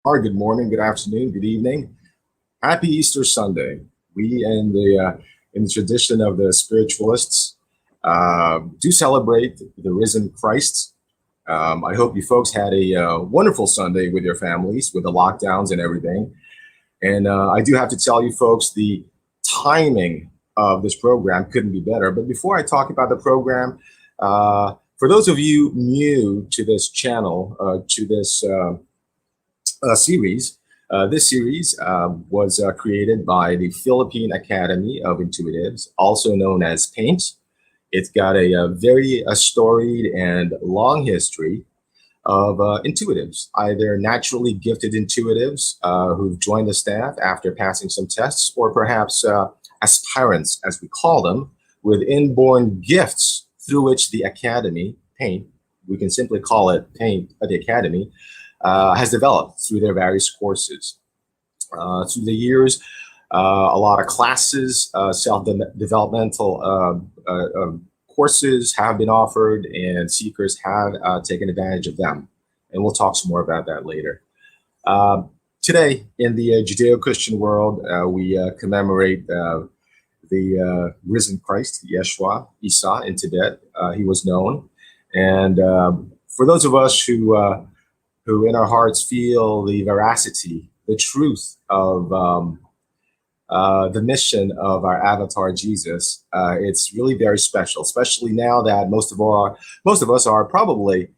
Or good morning, good afternoon, good evening. Happy Easter Sunday. We in the tradition of the spiritualists do celebrate the risen Christ. I hope you folks had a wonderful Sunday with your families, with the lockdowns and everything. And I do have to tell you folks, the timing of this program couldn't be better. But before I talk about the program, for those of you new to this channel, to this series. This series was created by the Philippine Academy of Intuitives, also known as PAINT. It's got a very storied and long history of intuitives, either naturally gifted intuitives who've joined the staff after passing some tests, or perhaps aspirants, as we call them, with inborn gifts through which the Academy, PAINT, we can simply call it PAINT, the Academy, has developed through their various courses. Through the years, a lot of classes, self-developmental courses have been offered, and seekers have taken advantage of them. And we'll talk some more about that later. Today, in the Judeo-Christian world, we commemorate the risen Christ, Yeshua, Isa in Tibet. He was known. And for those of us who in our hearts feel the veracity, the truth of the mission of our avatar Jesus, it's really very special, especially now that most of us are probably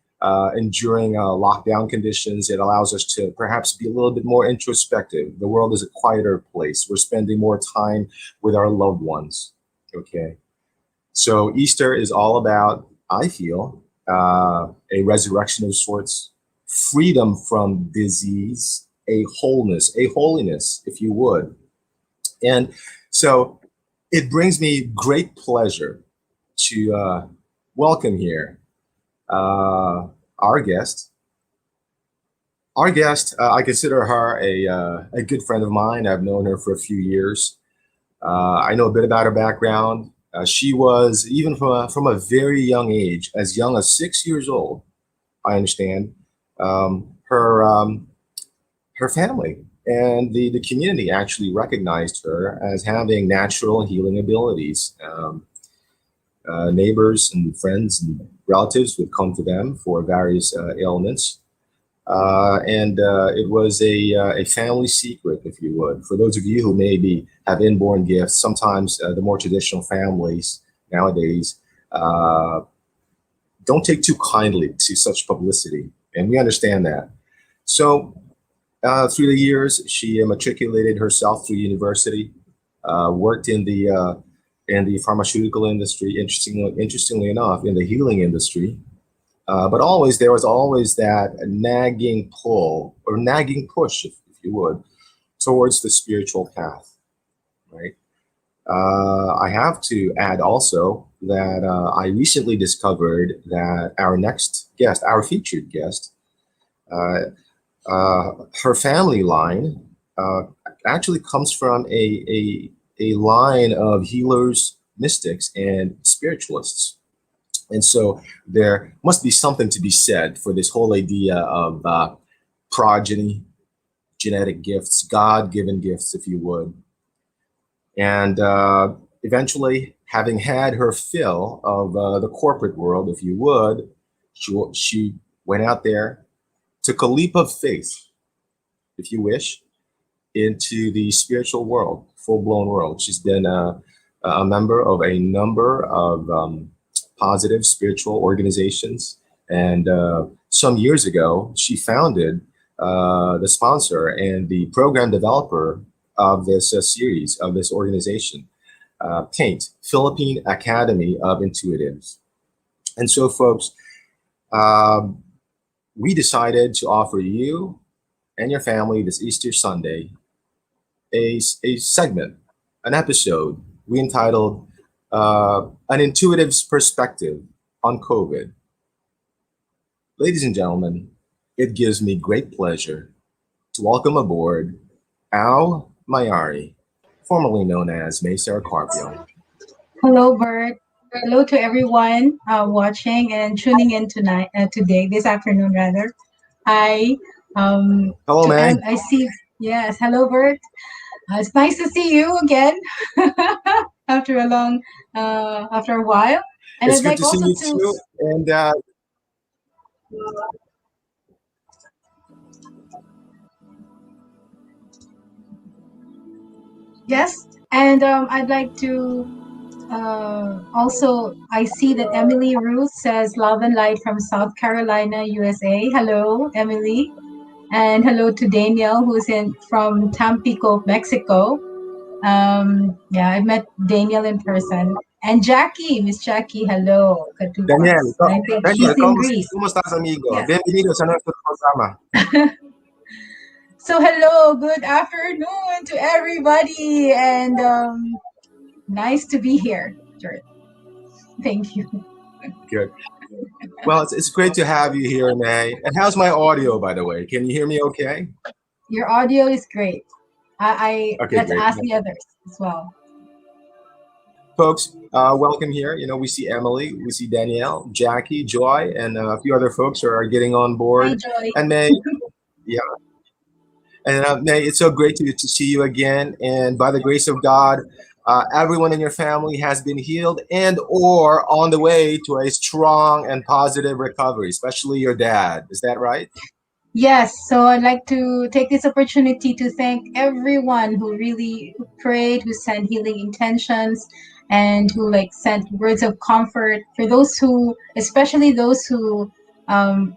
enduring lockdown conditions. It allows us to perhaps be a little bit more introspective. The world is a quieter place. We're spending more time with our loved ones. Okay, so Easter is all about, I feel, a resurrection of sorts, freedom from disease, a wholeness, a holiness, if you would. And so it brings me great pleasure to welcome here our guest. Our guest, I consider her a good friend of mine. I've known her for a few years. I know a bit about her background. She was, even from a very young age, as young as 6 years old, I understand, her family and the community actually recognized her as having natural healing abilities. Neighbors and friends and relatives would come to them for various ailments. And it was a family secret, if you would. For those of you who maybe have inborn gifts, sometimes the more traditional families nowadays don't take too kindly to such publicity, and we understand that. So through the years, she matriculated herself through university, worked in the pharmaceutical industry, interestingly enough, in the healing industry. But there was always that nagging pull or nagging push, if you would, towards the spiritual path, right? I have to add also that I recently discovered that our next guest, our featured guest, her family line actually comes from a line of healers, mystics, and spiritualists. And so there must be something to be said for this whole idea of progeny, genetic gifts, God-given gifts, if you would. And eventually, having had her fill of the corporate world, if you would, she went out there, took a leap of faith, if you wish, into the spiritual world, full-blown world. She's been a member of a number of positive spiritual organizations. And some years ago, she founded the sponsor and the program developer of this series, of this organization, PAINT, Philippine Academy of Intuitives. And so, folks, we decided to offer you and your family this Easter Sunday a segment, an episode we entitled An Intuitive's Perspective on COVID. Ladies and gentlemen, it gives me great pleasure to welcome aboard Au Mayari, formerly known as Mae Seracarpio. Hello, Bert. Hello to everyone watching and tuning in tonight, today, this afternoon rather. Hi. Hello, May. I see. Yes, hello, Bert. It's nice to see you again after a long, after a while. And It's I'd good like to see also you to, too. And yes, and I'd like to also, I see that Emily Ruth says love and light from South Carolina, USA. Hello, Emily. And hello to Daniel, who's in from Tampico, Mexico. Yeah, I met Daniel in person. And Jackie, Miss Jackie, hello, Daniel, Katupas. I think Daniel, she's in Greece. ¿cómo estás, amigo? Yes. Bienvenido a nuestro programa. So hello, good afternoon to everybody, and nice to be here. Sure. Thank you. Good. Well, it's great to have you here, May. And how's my audio, by the way? Can you hear me okay? Your audio is great. I Okay, let's great. ask the others as well. Folks, welcome here. You know, we see Emily, we see Danielle, Jackie, Joy, and a few other folks who are getting on Hi, board. Joy. And May, yeah. And May, it's so great to see you again. And by the grace of God, everyone in your family has been healed and or on the way to a strong and positive recovery, especially your dad. Is that right? Yes, so I'd like to take this opportunity to thank everyone who really prayed, who sent healing intentions, and who like sent words of comfort for those who, especially those who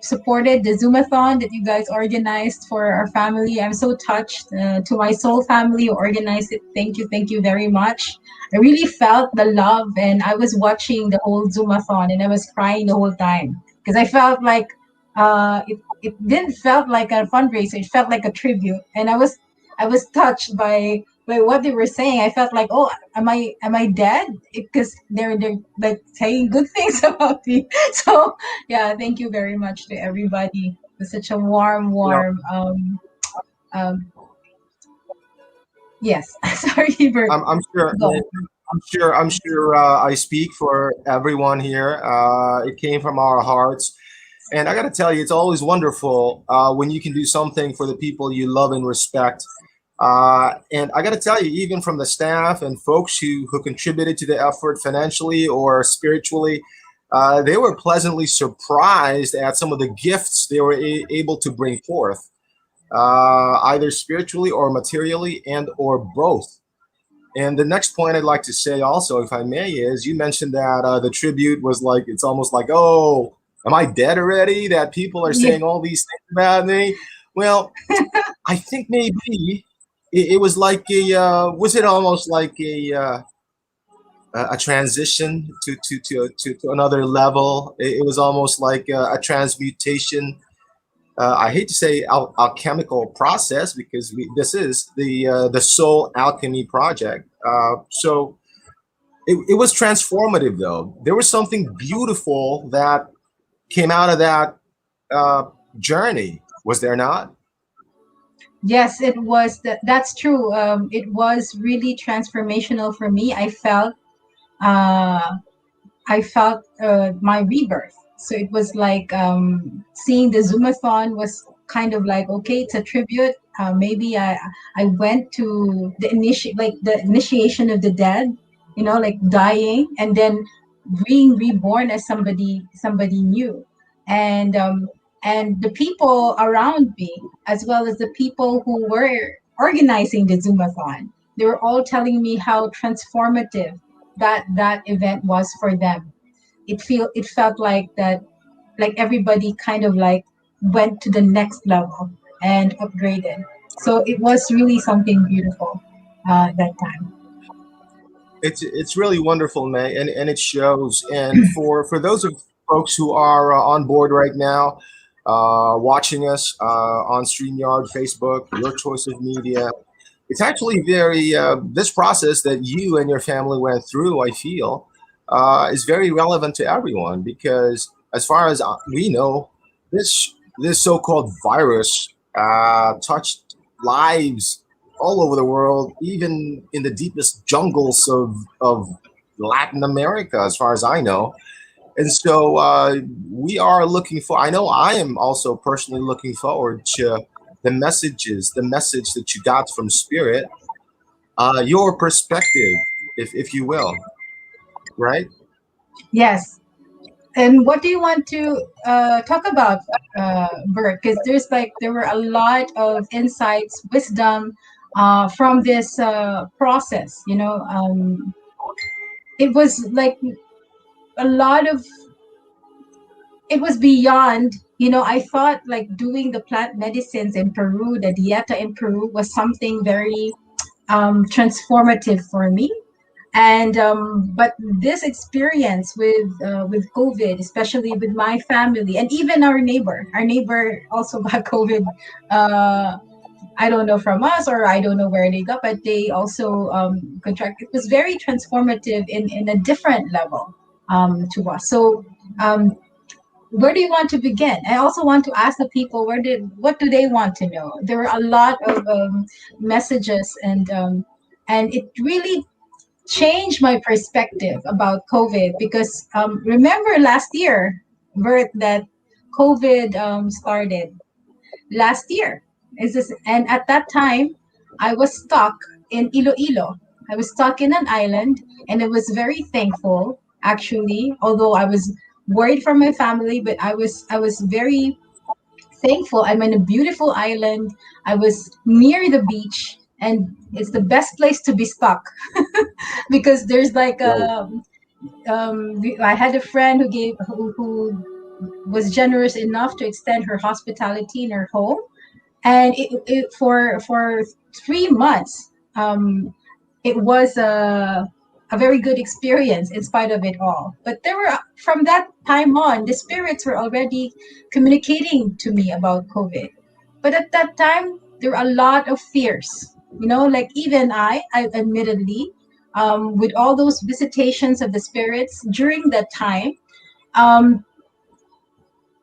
supported the Zoomathon that you guys organized for our family. I'm so touched. To my soul family who organized it, thank you very much. I really felt the love, and I was watching the whole Zoomathon, and I was crying the whole time because I felt like it didn't felt like a fundraiser. It felt like a tribute, and I was touched by what they were saying. I felt like, oh, am I dead? Because they're like saying good things about me. So yeah, thank you very much to everybody. It was such a Well, warm. Um, yes, sorry, Bert. I'm sure. Go. I'm sure. I speak for everyone here. It came from our hearts, and I got to tell you, it's always wonderful when you can do something for the people you love and respect. And I got to tell you, even from the staff and folks who contributed to the effort financially or spiritually, they were pleasantly surprised at some of the gifts they were able to bring forth, either spiritually or materially, and or both. And the next point I'd like to say also, if I may, is you mentioned that the tribute was like, it's almost like, oh, am I dead already? That people are Yeah. saying all these things about me. Well, I think maybe it was like was it almost like a transition to another level? It was almost like a transmutation. I hate to say alchemical process because this is the Soul Alchemy project. So it was transformative, though. There was something beautiful that came out of that uh, journey. Was there not? Yes, it was. That's true. It was really transformational for me. Uh, I felt my rebirth. So it was like seeing the Zoomathon was kind of like, okay, it's a tribute. Maybe I went to the initiation of the dead, like dying and then being reborn as somebody new, and the people around me, as well as the people who were organizing the Zoomathon, they were all telling me how transformative that event was for them. It felt like that, like everybody kind of like went to the next level and upgraded. So it was really something beautiful that time. It's really wonderful, May, and it shows. And for those of folks who are on board right now, watching us on StreamYard, Facebook, your choice of media, it's actually very this process that you and your family went through. I feel is very relevant to everyone because, as far as we know, this so-called virus touched lives all over the world, even in the deepest jungles of Latin America, as far as I know. And so we are looking for, I know I am also personally looking forward to the message that you got from Spirit, your perspective, if you will, right? Yes. And what do you want to talk about, Bert? Because there were a lot of insights, wisdom from this process. It was like a lot of it was beyond. I thought like doing the plant medicines in Peru, the dieta in Peru, was something very transformative for me. And but this experience with COVID, especially with my family and even our neighbor also got COVID. uh I don't know from us, or I don't know where they got, but they also contract. It was very transformative in a different level to us. So um where do you want to begin? I also want to ask the people, what do they want to know? There were a lot of messages, and it really changed my perspective about COVID, because remember last year, Bert, that COVID started last year. And at that time, I was stuck in Iloilo. I was stuck in an island, and I was very thankful, actually, although I was worried for my family, but I was very thankful. I'm in a beautiful island. I was near the beach, and it's the best place to be stuck because there's like Right. I had a friend who was generous enough to extend her hospitality in her home, and for 3 months, it was a very good experience in spite of it all. But there were from that time on, the spirits were already communicating to me about COVID. But at that time, there were a lot of fears. Like even I admittedly, with all those visitations of the spirits during that time, um,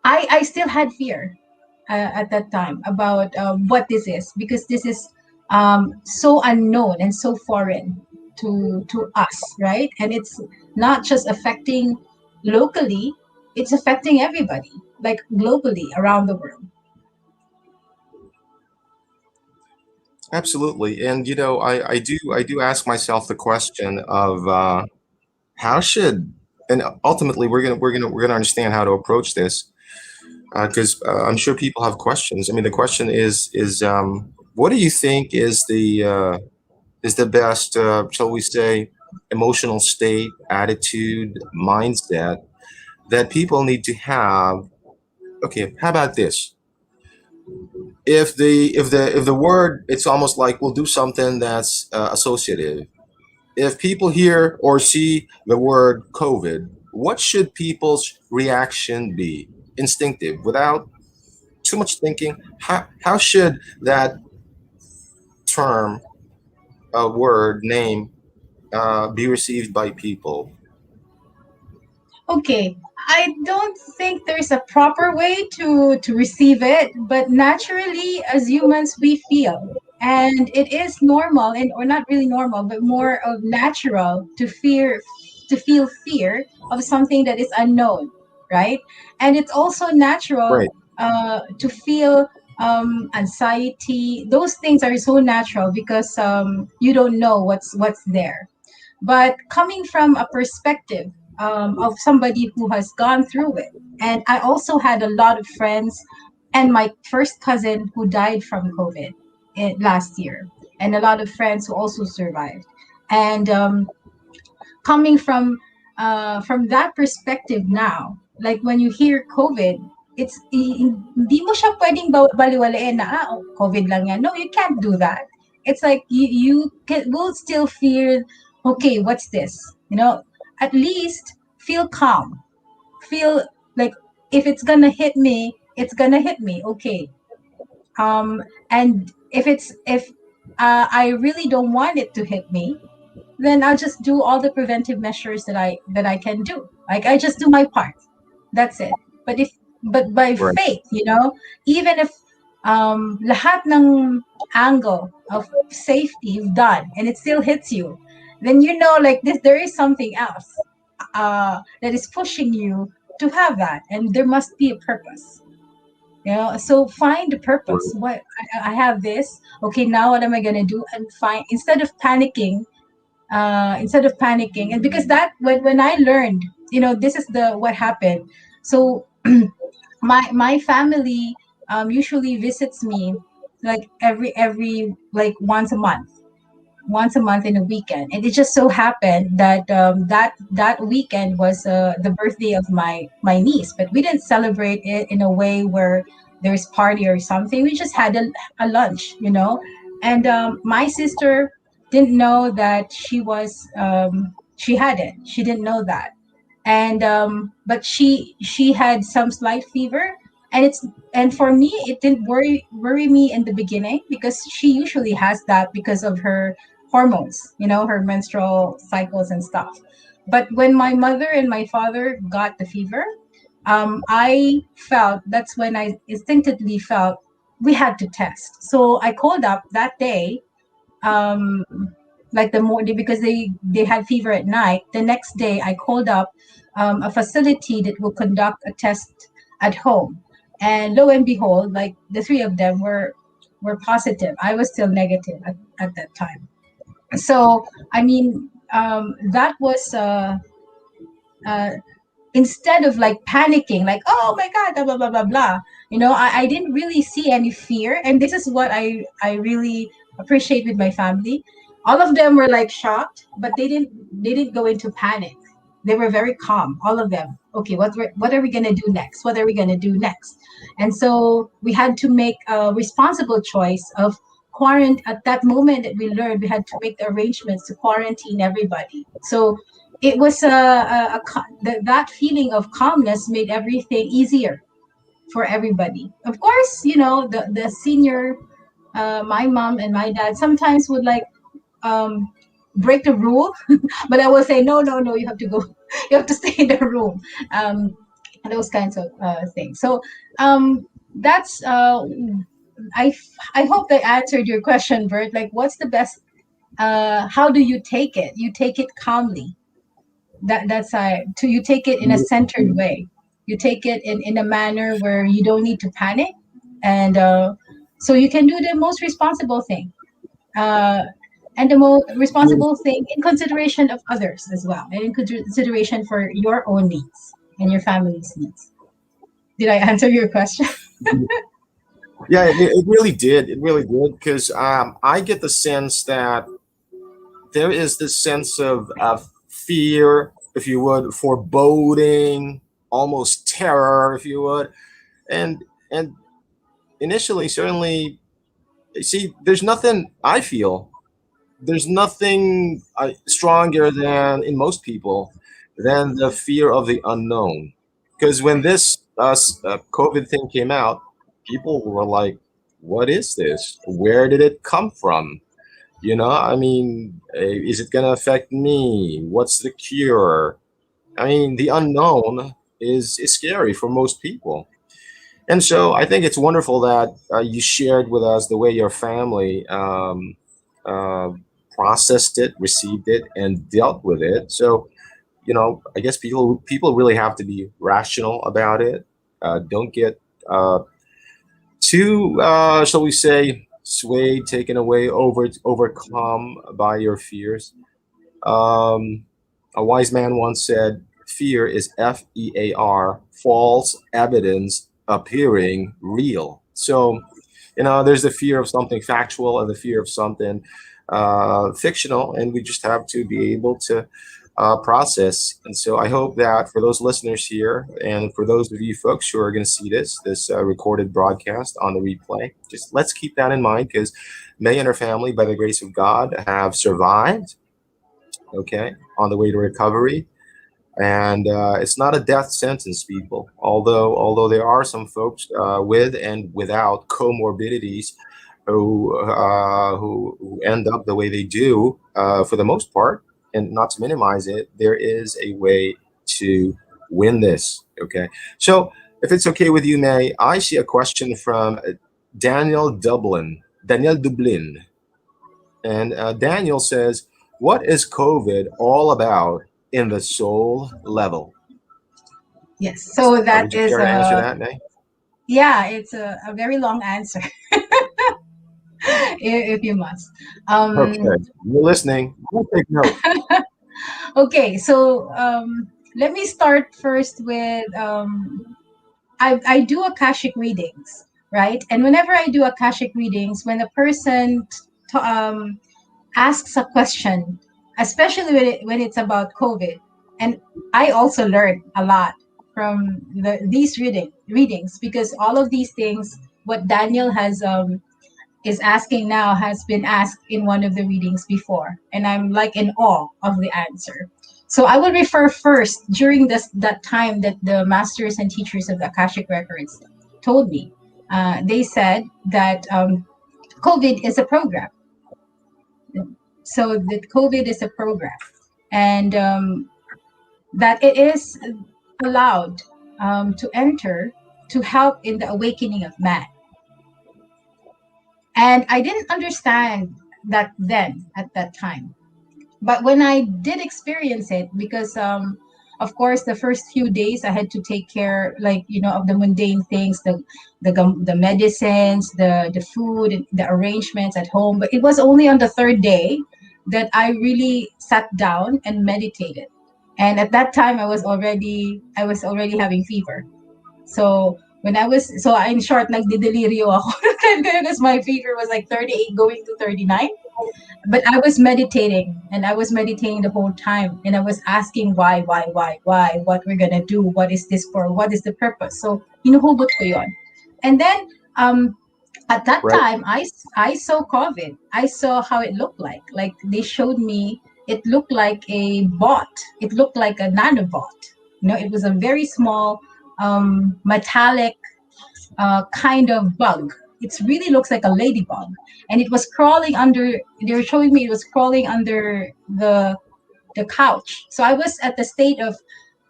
I still had fear at that time about what this is, because this is so unknown and so foreign to us, right? And it's not just affecting locally; it's affecting everybody, like globally around the world. Absolutely. And I do ask myself the question of how should, and ultimately we're gonna understand how to approach this, because I'm sure people have questions. I mean, the question is what do you think is the best, shall we say, emotional state, attitude, mindset that people need to have? Okay, how about this? If the word, it's almost like we'll do something that's associative. If people hear or see the word COVID, what should people's reaction be? Instinctive, without too much thinking. How should that term, word, name, be received by people? Okay, I don't think there's a proper way to receive it, but naturally, as humans, we feel, and it is normal, and or not really normal, but more of natural to feel fear of something that is unknown, right? And it's also natural Right. to feel anxiety. Those things are so natural because you don't know what's there. But coming from a perspective of somebody who has gone through it, and I also had a lot of friends, and my first cousin who died from COVID last year, and a lot of friends who also survived. And coming from that perspective now, like when you hear COVID, hindi mo siya pwedeng baliwalain na, COVID lang yan. No, you can't do that. It's like will still feel, okay, what's this? At least feel calm. Feel like if it's gonna hit me, it's gonna hit me. Okay. And if I really don't want it to hit me, then I'll just do all the preventive measures that I can do. Like I just do my part. That's it. But by Right. faith, even if lahat ng angle of safety you've done and it still hits you, then like this there is something else. that is pushing you to have that, and there must be a purpose. So find the purpose. Right. What I have this. Okay, now what am I gonna do? And find, instead of panicking, and because that, when I learned, this is the what happened. So my family usually visits me like every like once a month in a weekend, and it just so happened that that weekend was the birthday of my niece, but we didn't celebrate it in a way where there's party or something. We just had a lunch, and my sister didn't know that she had it. She didn't know that, and but she had some slight fever, and for me it didn't worry me in the beginning, because she usually has that because of her hormones, her menstrual cycles and stuff. But when my mother and my father got the fever, I felt, that's when I instinctively felt we had to test. So I called up that day, um, like the morning, because they had fever at night. The next day, I called up a facility that will conduct a test at home, and lo and behold, like the three of them were positive. I was still negative at that time. So I mean, that was uh, instead of like panicking, like, oh my god, blah blah blah blah blah, I didn't really see any fear, and this is what I really appreciate with my family. All of them were like shocked, but they didn't go into panic. They were very calm, all of them. Okay, what are we gonna do next? What are we gonna do next? And so we had to make a responsible choice of quarantine. At that moment that we learned, we had to make the arrangements to quarantine everybody. So it was that feeling of calmness made everything easier for everybody. Of course, the senior, my mom and my dad sometimes would like um, break the rule, but I will say no, no, no. You have to go. You have to stay in the room. Um, those kinds of things. So that's I I hope that answered your question, Bert. Like, what's the best? How do you take it? You take it calmly. You take it in a centered way. You take it in a manner where you don't need to panic, and so you can do the most responsible thing, uh, and the most responsible thing in consideration of others as well, and in consideration for your own needs and your family's needs. Did I answer your question? Yeah, it really did. It really did, because I get the sense that there is this sense of fear, if you would, foreboding, almost terror, if you would, and initially, certainly, see, there's nothing I feel. There's nothing stronger than in most people than the fear of the unknown. Because when this COVID thing came out, people were like, "What is this? Where did it come from?" I mean, is it going to affect me? What's the cure? I mean, the unknown is scary for most people. And so I think it's wonderful that you shared with us the way your family uh, processed it, received it, and dealt with it. So, I guess people really have to be rational about it. Don't get too, shall we say, swayed, taken away, overcome by your fears. Um, a wise man once said, "Fear is FEAR, false evidence appearing real." So, there's the fear of something factual and the fear of something fictional, and we just have to be able to process. And so, I hope that for those listeners here, and for those of you folks who are going to see this recorded broadcast on the replay, just let's keep that in mind, because May and her family, by the grace of God, have survived. Okay, on the way to recovery, and it's not a death sentence, people. Although there are some folks with and without comorbidities who end up the way they do, for the most part, and not to minimize it, there is a way to win this. Okay, so if it's okay with you, May, I see a question from Daniel Dublin, and Daniel says, "What is COVID all about in the soul level. Yes. So Would that you is care to answer that, Nay? yeah, it's a very long answer if you must. Okay, you're listening. I'll take note. Okay, so let me start first with I do Akashic readings, right? And whenever I do Akashic readings, when a person asks a question, especially when it's about COVID, and I also learned a lot from these readings because all of these things, what Daniel has is asking now has been asked in one of the readings before, and I'm like in awe of the answer. So I will refer first during that time that the masters and teachers of the Akashic records told me. They said that COVID is a program. So that COVID is a program, and that it is allowed to enter to help in the awakening of man. And I didn't understand that then at that time. But when I did experience it, because of course the first few days I had to take care, like of the mundane things, the medicines, the food, the arrangements at home. But it was only on the third day that I really sat down and meditated. And at that time I was already having fever. So when I was so in short, like deliriyo ako because my fever was like 38 going to 39. But I was meditating, and I was meditating the whole time, and I was asking why, what we're gonna do, what is this for, what is the purpose. So hinuhugot ko yon. And then at that Right. time I saw COVID. I saw how it looked like. Like they showed me, it looked like a bot. It looked like a nanobot. It was a very small metallic kind of bug. It really looks like a ladybug, and it was crawling under. They were showing me it was crawling under the couch. So I was at the state of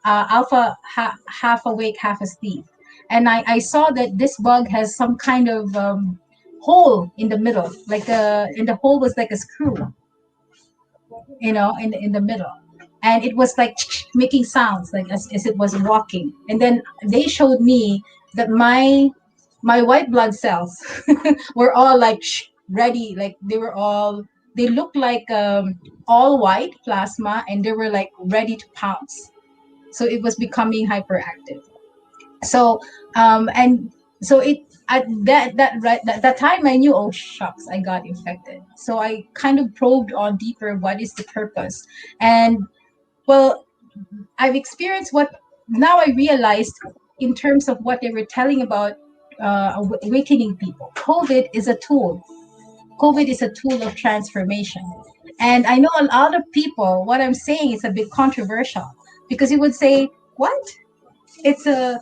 alpha, half awake, half asleep, and I saw that this bug has some kind of hole in the middle, and the hole was like a screw, in the middle, and it was like making sounds like as it was walking. And then they showed me that my white blood cells were all like ready, like they looked like all white plasma, and they were like ready to pounce. So it was becoming hyperactive. So and so it at that time I knew, oh shucks, I got infected. So I kind of probed on deeper, what is the purpose. And well, I've experienced what now I realized in terms of what they were telling about awakening people. COVID is a tool of transformation. And I know a lot of people, what I'm saying is a bit controversial, because you would say, what? It's a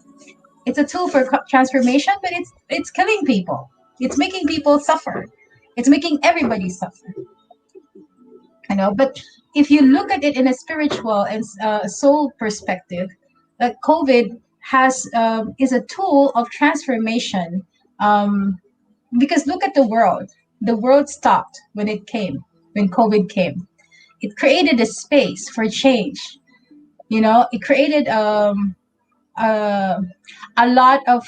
it's a tool for transformation, but it's killing people. It's making people suffer. It's making everybody suffer. But if you look at it in a spiritual and soul perspective, that COVID has is a tool of transformation. Um, because look at the world. The world stopped when COVID came. It created a space for change. It created uh, a lot of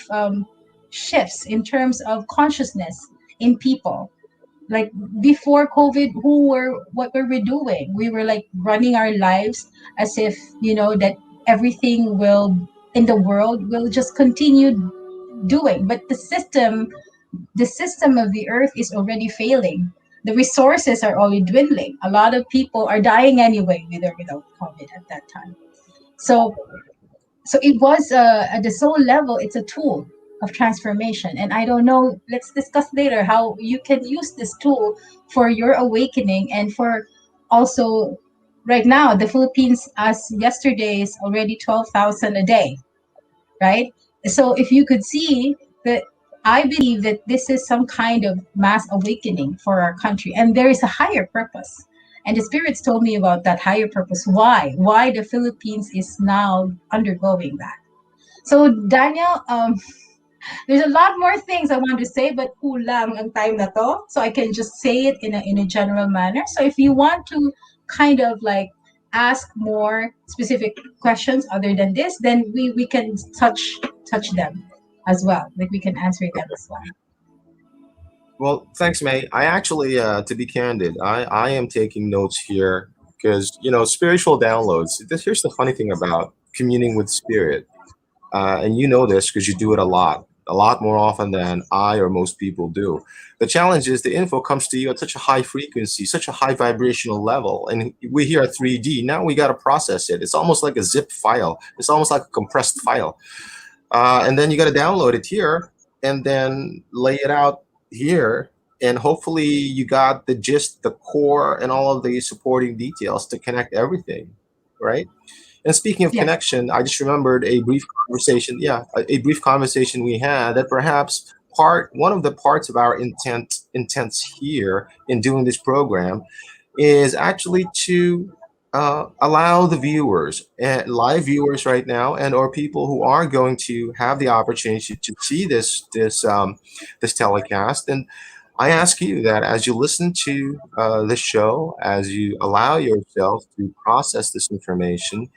shifts in terms of consciousness in people. Like before COVID, what were we doing? We were like running our lives as if that everything will in the world will just continue doing. But the system of the earth is already failing. The resources are already dwindling. A lot of people are dying anyway, with or without COVID at that time. So so it was at the soul level, it's a tool of transformation. And I don't know, let's discuss later how you can use this tool for your awakening, and for also right now the Philippines, as yesterday, is already 12,000 a day, right? So if you could see that, I believe that this is some kind of mass awakening for our country, and there is a higher purpose. And the spirits told me about that higher purpose. Why the Philippines is now undergoing that. So Daniel, there's a lot more things I want to say, but kulang ang time na to, so I can just say it in a general manner. So if you want to kind of like ask more specific questions other than this, then we can touch them as well. Like we can answer them as well. Well, thanks, May. I actually, to be candid, I am taking notes here because, spiritual downloads. Here's the funny thing about communing with spirit. And you know this because you do it a lot more often than I or most people do. The challenge is the info comes to you at such a high frequency, such a high vibrational level. And we here at 3D, now we got to process it. It's almost like a zip file, it's almost like a compressed file. And then you got to download it here and then lay it out here. And hopefully you got the gist, the core, and all of the supporting details to connect everything, right? And speaking of Yeah. connection, I just remembered a brief conversation. Yeah, a brief conversation we had that perhaps one of the parts of our intents here in doing this program is actually to allow the viewers and live viewers right now, and or people who are going to have the opportunity to see this telecast. And I ask you that as you listen to the show, as you allow yourself to process this information,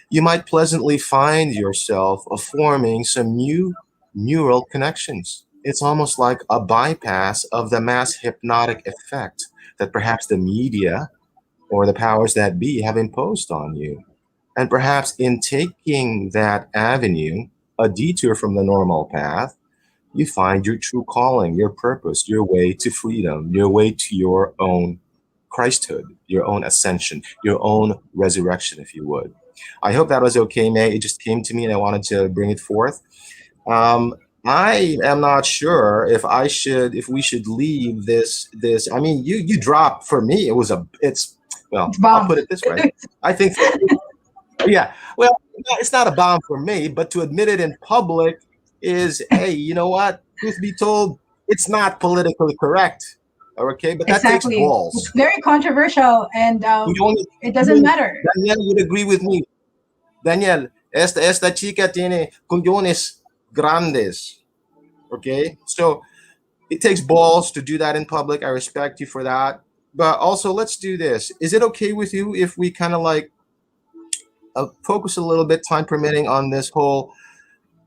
you might pleasantly find yourself forming some new neural connections. It's almost like a bypass of the mass hypnotic effect that perhaps the media or the powers that be have imposed on you. And perhaps in taking that avenue, a detour from the normal path, you find your true calling, your purpose, your way to freedom, your way to your own Christhood, your own ascension, your own resurrection, if you would. I hope that was okay, May. It just came to me and I wanted to bring it forth. Um, I am not sure if we should leave this. I mean, you dropped for me. Well, It's I'll bomb. put it this way. I think, yeah, well, it's not a bomb for me, but to admit it in public is, hey, you know what? Truth be told, it's not politically correct. Okay, but that takes Exactly. It's balls. very controversial, and We only, it doesn't matter. Daniel would agree with me. Daniel, esta chica tiene cojones grandes. Okay, so it takes balls to do that in public. I respect you for that. But also, let's do this. Is it okay with you if we kind of like focus a little bit, time permitting, on this whole?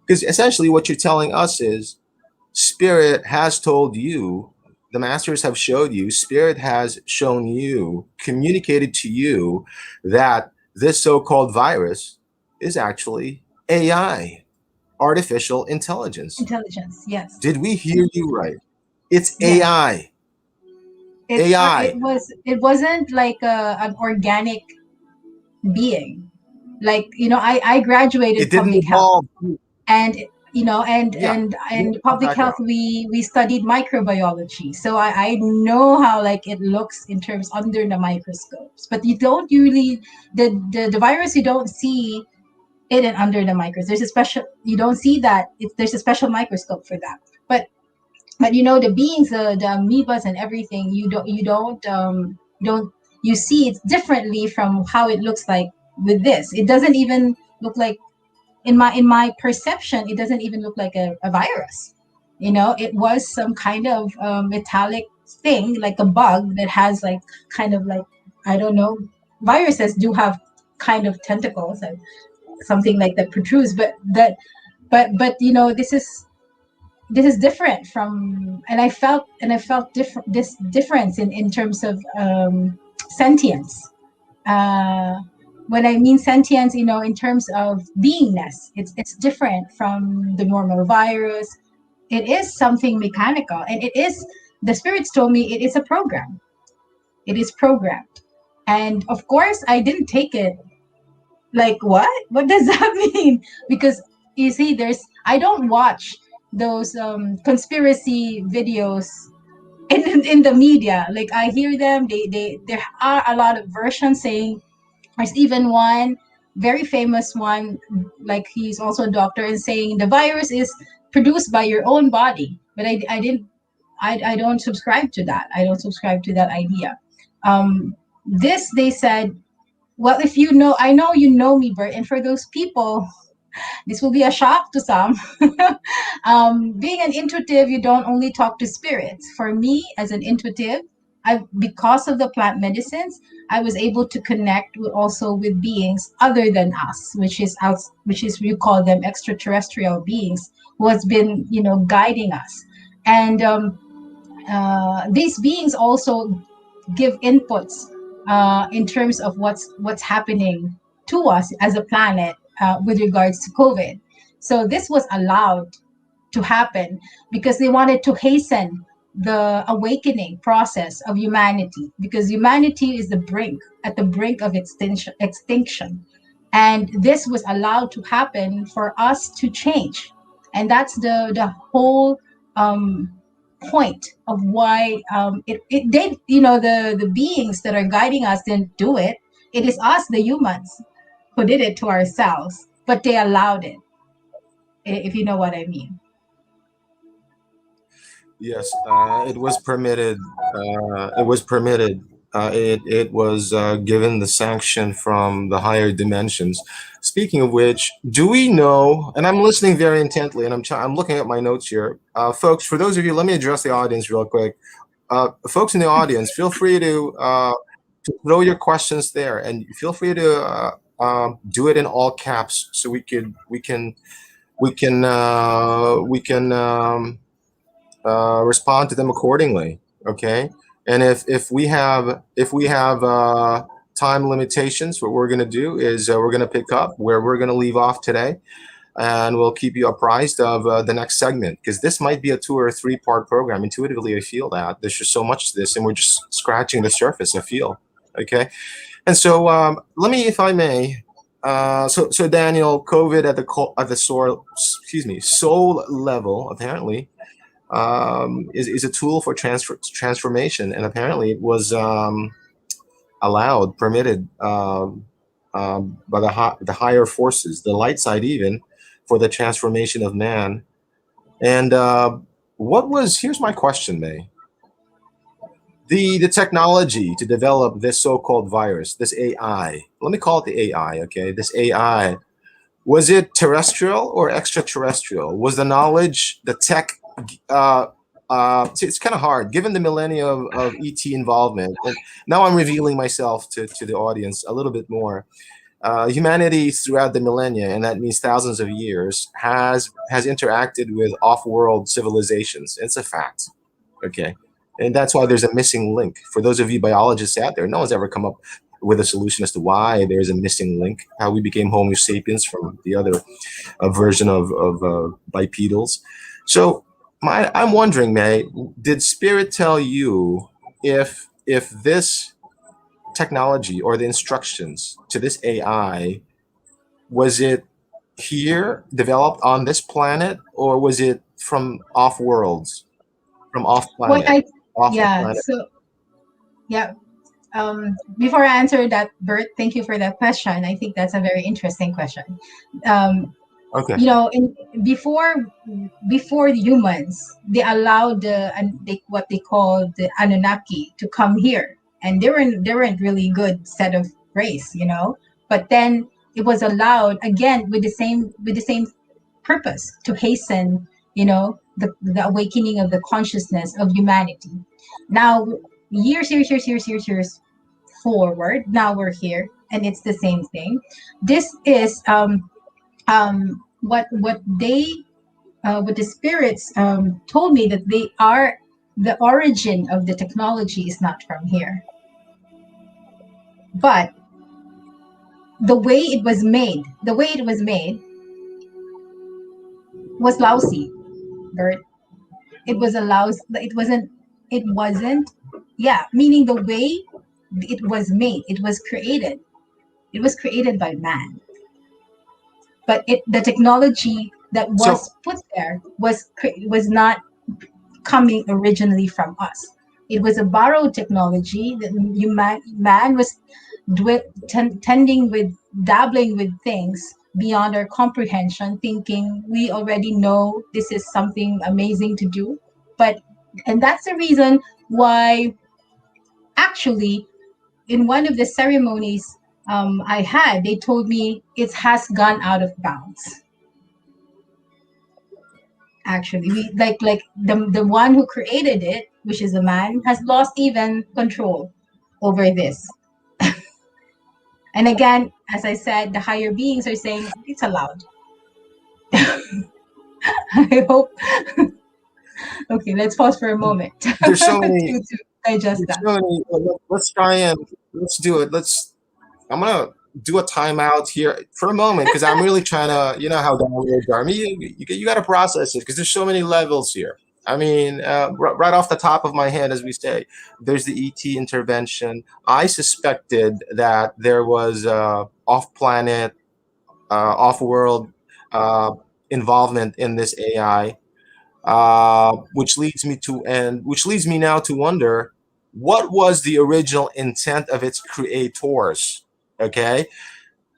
Because essentially, what you're telling us is Spirit has told you, the masters have showed you, Spirit has shown you, communicated to you that this so called virus is actually AI, artificial intelligence. Intelligence, yes. Did we hear you right? It's Yes. AI. It AI. it wasn't like an organic being. Like, I graduated It didn't public health, evolve. and and Yeah. and What public health, background? we studied microbiology, so I know how like it looks in terms under the microscopes, but you don't really, the virus, you don't see it in under the microscope. There's a special, you don't see that, there's a special microscope for that. But the beings, the amoebas and everything, you don't you see it differently from how it looks like with this. It doesn't even look like, in my perception, it doesn't even look like a virus. It was some kind of metallic thing, like a bug that has like, kind of like, I don't know, viruses do have kind of tentacles and something like that protrudes, but this is different from, and I felt different, this difference in terms of sentience. uh when I mean sentience, in terms of beingness, it's different from the normal virus. It is something mechanical, and the spirits told me it is a program. It is programmed. And of course, I didn't take it like, what does that mean? Because you see, I don't watch those conspiracy videos in the media. Like, I hear them, there are a lot of versions saying, there's even one very famous one, like, he's also a doctor, and saying the virus is produced by your own body. But I didn't, I don't subscribe to that. I don't subscribe to that idea. This, they said, well, if I know you know me, Bert, and for those people, this will be a shock to some. Being an intuitive, you don't only talk to spirits. For me, as an intuitive, because of the plant medicines, I was able to connect also with beings other than us, which is we call them extraterrestrial beings who has been, guiding us. And these beings also give inputs in terms of what's happening to us as a planet with regards to COVID. So this was allowed to happen because they wanted to hasten the awakening process of humanity, because humanity is at the brink of extinction. And this was allowed to happen for us to change. And that's the whole um, point of why it did, the beings that are guiding us didn't do it. It is us, the humans, who did it to ourselves, but they allowed it, if you know what I mean. Yes, it was permitted. It was permitted. It was given the sanction from the higher dimensions. Speaking of which, do we know? And I'm listening very intently, and I'm looking at my notes here, folks. For those of you, let me address the audience real quick. Folks in the audience, feel free to throw your questions there, and feel free to do it in all caps, so we can respond to them accordingly. Okay, and if we have time limitations, what we're going to do is we're going to pick up where we're going to leave off today, and we'll keep you apprised of the next segment, because this might be a 2 or 3 part program. Intuitively, I feel that there's just so much to this, and we're just scratching the surface. I feel okay, and so let me, if I may. So Daniel, COVID at the soul level, apparently is a tool for transformation, and apparently it was allowed, permitted by the higher forces, the light side, even for the transformation of man. And what was? Here's my question, May. The technology to develop this so-called virus, this AI. Let me call it the AI. Okay, this AI. Was it terrestrial or extraterrestrial? Was the knowledge, the tech, it's kind of hard given the millennia of ET involvement. And now I'm revealing myself to the audience a little bit more. Humanity throughout the millennia, and that means thousands of years, has interacted with off-world civilizations. It's a fact. Okay. And that's why there's a missing link. For those of you biologists out there, no one's ever come up with a solution as to why there's a missing link, how we became Homo sapiens from the other version of bipedals. So I'm wondering, May, did Spirit tell you if this technology or the instructions to this AI, was it here developed on this planet, or was it from off worlds, from off What planet, I off the Yeah, planet? so yeah. Before I answer that, Bert, thank you for that question. I think that's a very interesting question. Um, Okay. in before the humans, they allowed what they call the Anunnaki to come here, and they weren't really good set of race. But then it was allowed again with the same purpose to hasten, the awakening of the consciousness of humanity. Now, years forward, now we're here, and it's the same thing. This is what the spirits told me, that they are the origin of the technology is not from here, but the way it was made was lousy, Bert. It was a lousy. It wasn't. Yeah, meaning the way it was made, it was created. It was created by man, but the technology that So was put there was not coming originally from us. It was a borrowed technology that man was tending with, dabbling with things beyond our comprehension, thinking we already know this is something amazing to do. But and that's the reason why, actually, in one of the ceremonies I had, they told me it has gone out of bounds. Actually, we like the one who created it, which is a man, has lost even control over this. And again, as I said, the higher beings are saying it's allowed. I hope. Okay, let's pause for a moment There's so many. to digest There's that. so many. Let's try and let's do it. I'm gonna do a timeout here for a moment because I'm really trying to, you know how downloads are. I mean, you got to process it because there's so many levels here. I mean, right off the top of my head, as we say, there's the ET intervention. I suspected that there was off-planet, off-world uh, involvement in this AI, which leads me now to wonder what was the original intent of its creators. Okay,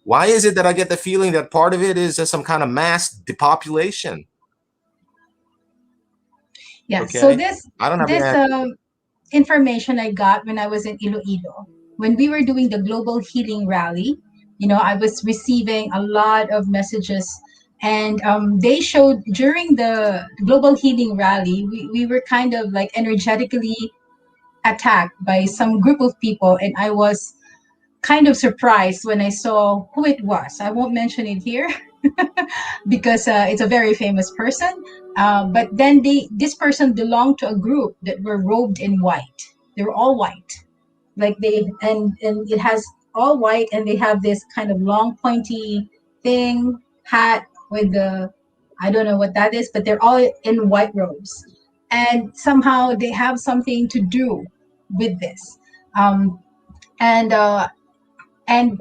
why is it that I get the feeling that part of it is some kind of mass depopulation? Yeah. So Okay, this I don't have the this answer. information I got when I was in Iloilo, when we were doing the global healing rally. I was receiving a lot of messages, and they showed during the global healing rally, we were kind of like energetically attacked by some group of people, and I was kind of surprised when I saw who it was. I won't mention it here because it's a very famous person. But then this person belonged to a group that were robed in white. They were all white, like and it has all white, and they have this kind of long pointy thing hat with the, I don't know what that is, but they're all in white robes, and somehow they have something to do with this. Um, and and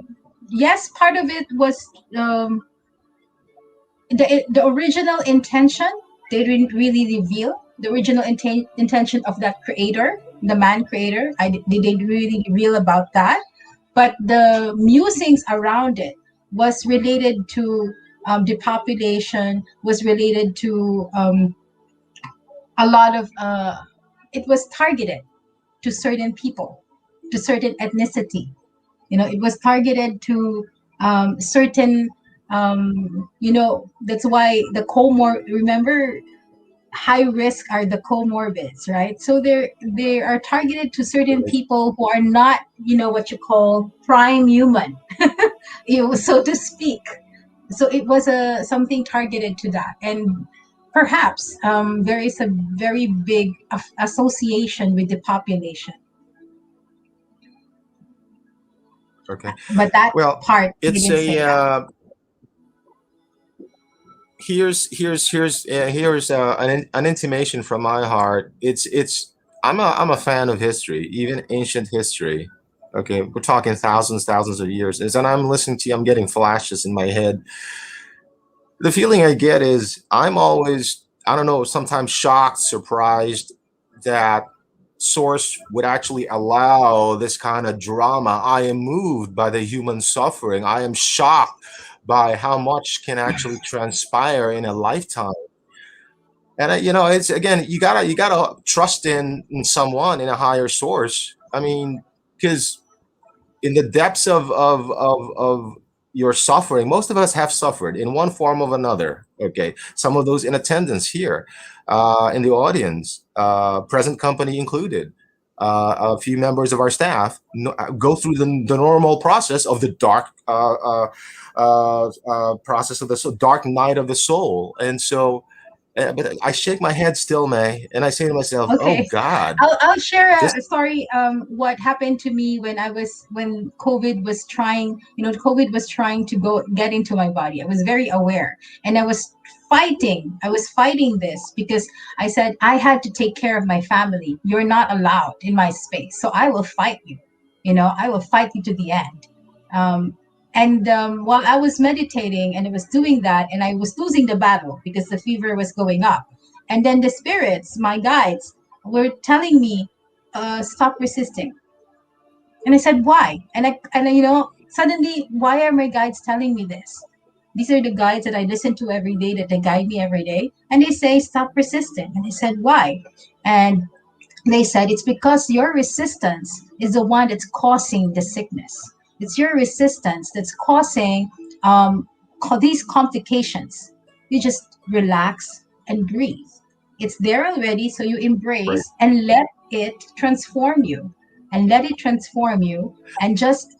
yes, part of it was the original intention. They didn't really reveal the original intention of that creator, the man creator. They didn't really reveal about that, but the musings around it was related to depopulation, was related to a lot of it was targeted to certain people, to certain ethnicity. It was targeted to certain that's why the remember, high risk are the comorbids, right? So they are targeted to certain people who are not, what you call prime human, so to speak. So it was a something targeted to that, and perhaps there is a very big association with the population, Okay, but that well, part he it's didn't a say out. here's an intimation from my heart. It's I'm a fan of history, even ancient history. Okay, we're talking thousands of years. As and I'm listening to you, I'm getting flashes in my head. The feeling I get is I'm always, I don't know, sometimes shocked, surprised that Source would actually allow this kind of drama. I am moved by the human suffering. I am shocked by how much can actually transpire in a lifetime. And it's again, you gotta trust in someone, in a higher source. I mean, because in the depths of your suffering, most of us have suffered in one form or another. Okay, some of those in attendance here, in the audience, present company included, a few members of our staff go through the normal process of the dark process of the dark night of the soul. And so but I shake my head still, May, and I say to myself, oh Okay, God, I'll share this. a story. What happened to me when COVID was trying to go get into my body. I was very aware, and I was fighting. I was fighting this because I said I had to take care of my family. You're not allowed in my space, so I will fight you. I will fight you to the end. Um, and while I was meditating and I was doing that, and I was losing the battle because the fever was going up, and then the spirits, my guides, were telling me, stop resisting. And I said, why? Suddenly, why are my guides telling me this? These are the guides that I listen to every day, that they guide me every day. And they say, stop resisting. And I said, why? And they said, it's because your resistance is the one that's causing the sickness. It's your resistance that's causing these complications. You just relax and breathe. It's there already, so you Right. embrace and let it transform you, and let it transform you, and just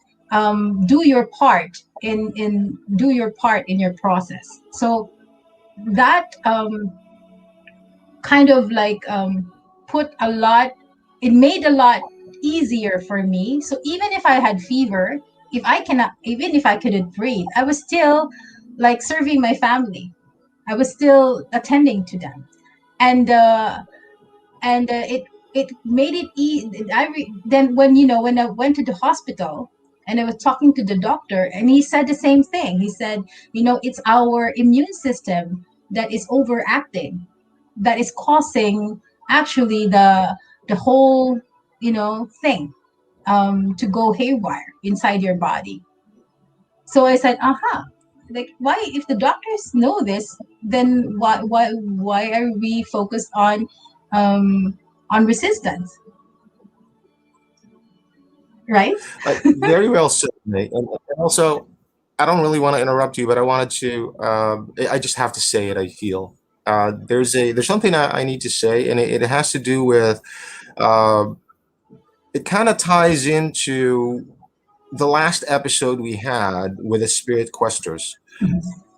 do your part in do your part in your process. So that kind of like put a lot, it made a lot easier for me. So even if I had fever, if I cannot, even if I couldn't breathe, I was still like serving my family. I was still attending to them. And it made it easy. Then when, when I went to the hospital and I was talking to the doctor, and he said the same thing. He said, it's our immune system that is overacting, that is causing actually the whole thing to go haywire inside your body. So I said, like, why, if the doctors know this, then why are we focused on resistance, right? Very well said, Nate. And also, I don't really want to interrupt you, but I wanted to. I just have to say it. I feel there's something I need to say, and it has to do with. Uh, it kind of ties into the last episode we had with the spirit questers.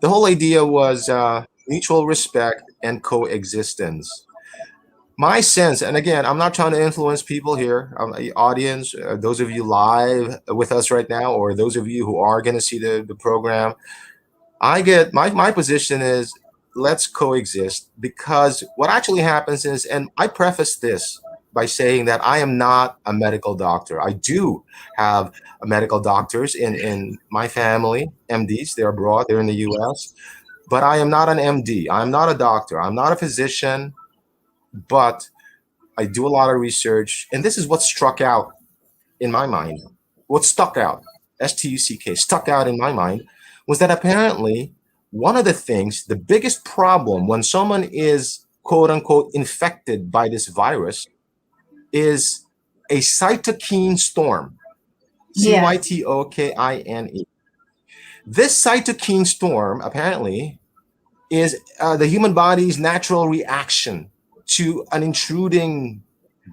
The whole idea was mutual respect and coexistence. My sense, and again, I'm not trying to influence people here, the audience, those of you live with us right now, or those of you who are going to see the program. I get my position is let's coexist, because what actually happens is, and I preface this by saying that I am not a medical doctor. I do have medical doctors in my family, MDs. They're abroad, they're in the US, but I am not an MD. I'm not a doctor. I'm not a physician, but I do a lot of research, and this is what struck out in my mind. What stuck out, STUCK, stuck out in my mind, was that apparently one of the things, the biggest problem when someone is quote unquote infected by this virus is a cytokine storm. Yes. Cytokine. This cytokine storm apparently is the human body's natural reaction to an intruding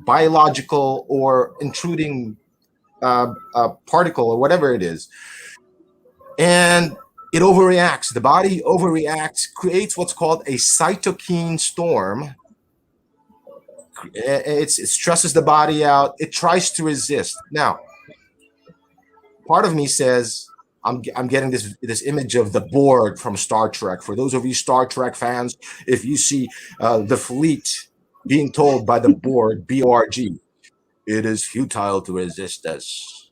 biological or intruding particle or whatever it is. And it overreacts. The body overreacts, creates what's called a cytokine storm. It stresses the body out. It tries to resist. Now, part of me says, I'm getting this image of the Borg from Star Trek. For those of you Star Trek fans, if you see the fleet being told by the Borg, B-O-R-G, it is futile to resist us.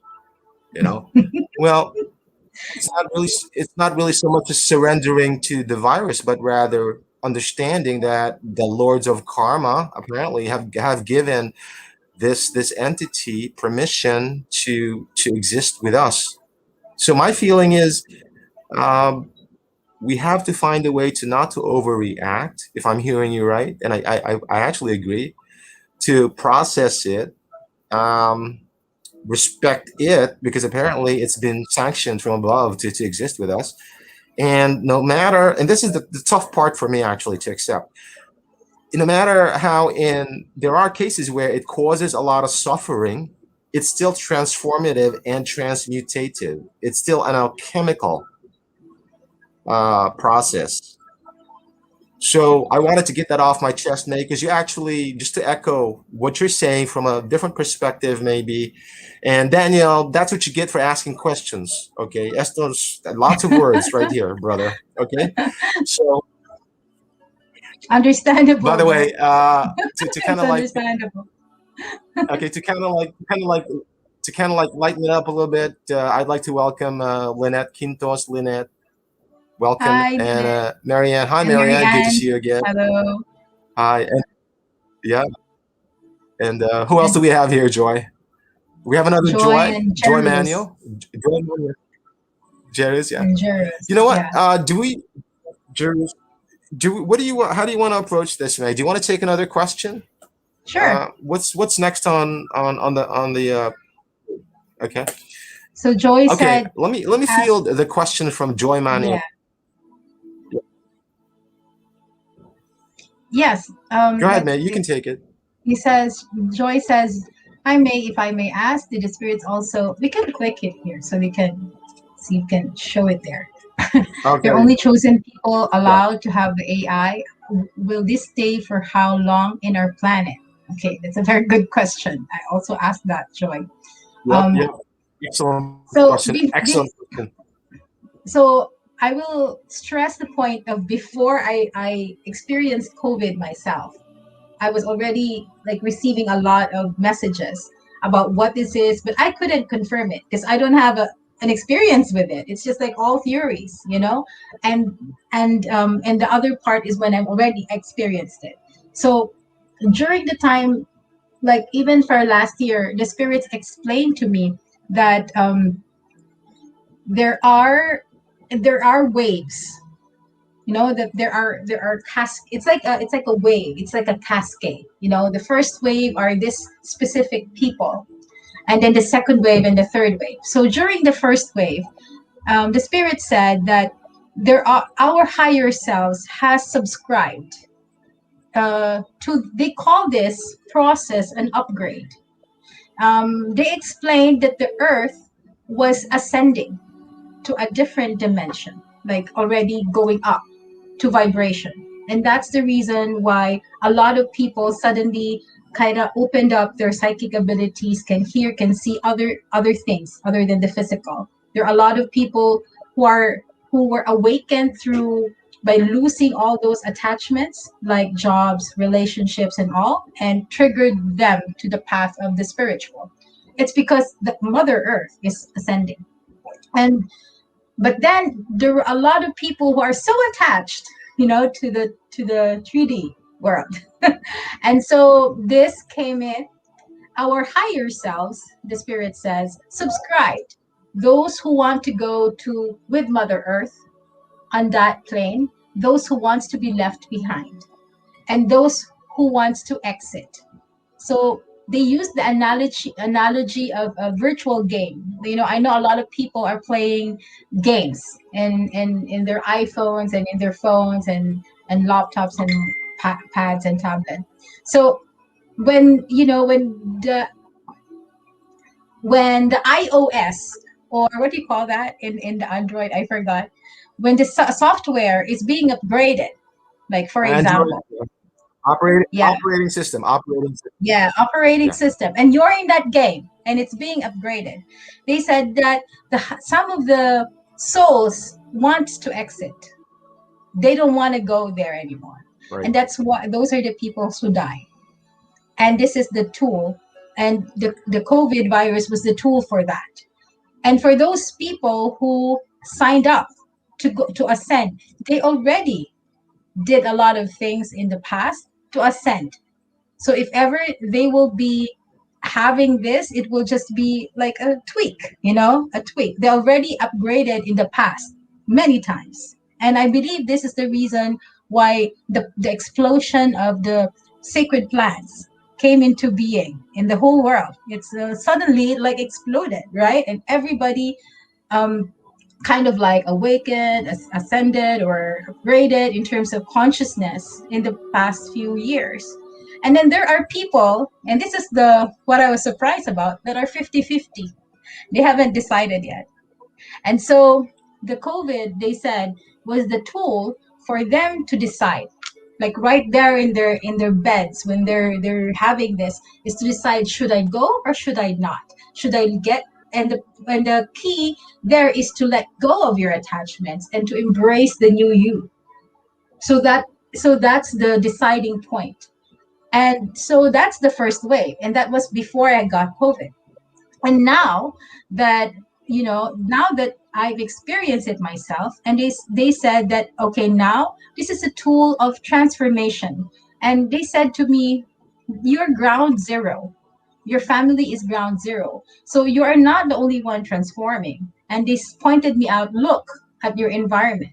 Well, it's not really so much as surrendering to the virus, but rather understanding that the lords of karma apparently have given this entity permission to exist with us. So my feeling is, um, we have to find a way to not to overreact, if I'm hearing you right, and I actually agree, to process it, um, respect it, because apparently it's been sanctioned from above to exist with us. And no matter, and this is the tough part for me actually to accept, no matter how in there are cases where it causes a lot of suffering, it's still transformative and transmutative. It's still an alchemical process. So I wanted to get that off my chest, Nate, because you actually, just to echo what you're saying from a different perspective, maybe. And Danielle, that's what you get for asking questions. Okay, Estos, lots of words right here, brother. Okay, so by Understandable, the though. way, to kind It's of like, understandable. okay, to kind of like lighten it up a little bit, I'd like to welcome Lynette Quintos. Lynette, welcome, Hi, and Lynette. Marianne. Hi, And Mary Marianne. Good to Ann. see you again. Hello. Hi, and yeah, and who else do And we have here, Joy? We have another Joy Joy, and Joy Jerus. Manuel. Joy Manuel. Jerry's, yeah. And Jerus. You know what? Yeah. Do we, Jerry? What do you want? How do you want to approach this, May? Do you want to take another question? Sure. What's next on the okay. So Joy Okay, said, let me ask, field the question from Joy yeah. Manuel. Yes. Go ahead, Like man. You can take it. he says, Joy says, I may, if I may ask, did the spirits also, we can click it here so we can see, you can show it there. They're Okay. only chosen people Yeah. allowed to have the AI. Will this stay for how long in our planet? Okay, that's a very good question. I also asked that, Joy. Yep. Um, Yep. Excellent so, question. Excellent question. so I will stress the point of before I experienced COVID myself, I was already like receiving a lot of messages about what this is, but I couldn't confirm it because I don't have an experience with it. It's just like all theories, you know. And and the other part is when I've already experienced it. So during the time, like even for last year, the spirits explained to me that there are there are waves, you know, that there are it's like a wave, it's like a cascade, you know. The first wave are this specific people, and then the second wave and the third wave. So during the first wave, the spirit said that there are our higher selves has subscribed to, they call this process an upgrade. They explained that the earth was ascending to a different dimension, like already going up to vibration. And that's the reason why a lot of people suddenly kind of opened up their psychic abilities, can hear, can see other things other than the physical. There are a lot of people who were awakened through by losing all those attachments like jobs, relationships and all, and triggered them to the path of the spiritual. It's because the mother earth is ascending. And but then there were a lot of people who are so attached, you know, to the 3D world. And so this came in, our higher selves, the spirit says, subscribed. Those who want to go to with Mother Earth on that plane, those who wants to be left behind, and those who wants to exit. So they use the analogy of a virtual game. You know, I know a lot of people are playing games in their iPhones and in their phones and laptops and pads and tablets. So when you know when the iOS, or what do you call that in the Android? I forgot. When the software is being upgraded, like for Android example, yeah, operating system. yeah, operating Yeah. system, and you're in that game and it's being upgraded. They said that some of the souls want to exit. They don't want to go there anymore. Right. And that's why those are the people who die. And this is the tool. And the COVID virus was the tool for that. And for those people who signed up to go to ascend, they already did a lot of things in the past to ascend. So if ever they will be having this, it will just be like a tweak, you know, a tweak. They already upgraded in the past many times. And I believe this is the reason why the explosion of the sacred plants came into being in the whole world. It's suddenly like exploded, right? And everybody um, kind of like awakened, ascended, or upgraded in terms of consciousness in the past few years. And then there are people, and this is the what I was surprised about, that are 50-50. They haven't decided yet. And so the COVID, they said, was the tool for them to decide. Like right there in their beds when they're having this, is to decide, should I go or should I not? Should I get, and the key there is to let go of your attachments and to embrace the new you. So that's the deciding point. And so that's the first wave, and that was before I got COVID. And now that, you know, now that I've experienced it myself, and they said that, okay, now this is a tool of transformation. And they said to me, you're ground zero, your family is ground zero, so you are not the only one transforming. And they pointed me out, look at your environment,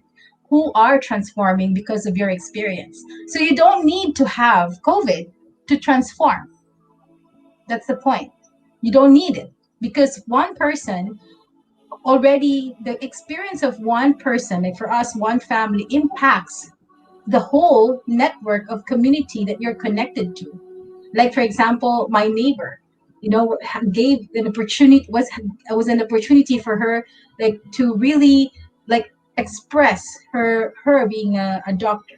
who are transforming because of your experience. So you don't need to have COVID to transform. That's the point. You don't need it, because one person already, the experience of one person, like for us, one family impacts the whole network of community that you're connected to. Like, for example, my neighbor, gave an opportunity, was an opportunity for her, like, to really, like, express her being a doctor.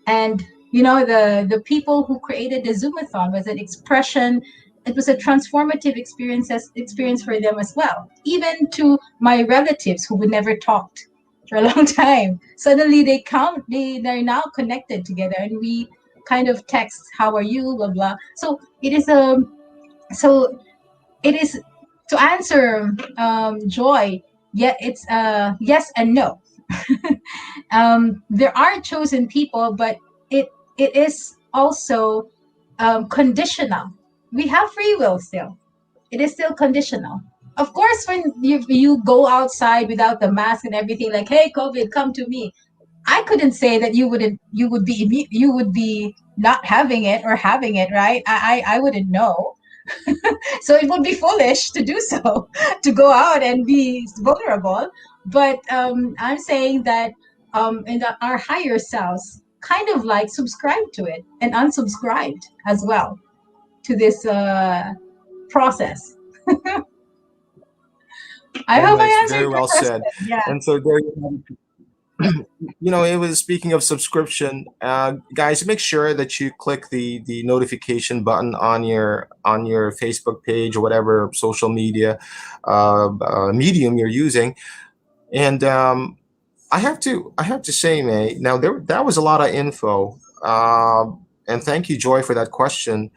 And the people who created the Zoomathon was an expression. It was a transformative experience for them as well. Even to my relatives who would never talked for a long time, suddenly they're now connected together, and we kind of text, how are you, blah blah. So it is to answer, Joy. Yeah, it's yes and no. There are chosen people, but it is also, conditional. We have free will still. It is still conditional. Of course, when you go outside without the mask and everything, like, hey, COVID, come to me. I couldn't say that you would be not having it or having it, right? I wouldn't know. So it would be foolish to do so, to go out and be vulnerable. But I'm saying that, our higher selves kind of like subscribed to it and unsubscribed as well to this process. I hope Anyways, I very answered your well said. question. Yeah. And so there you have it. It was speaking of subscription, guys. Make sure that you click the notification button on your Facebook page or whatever social media medium you're using. And I have to say, May. Now that was a lot of info. And thank you, Joy, for that question.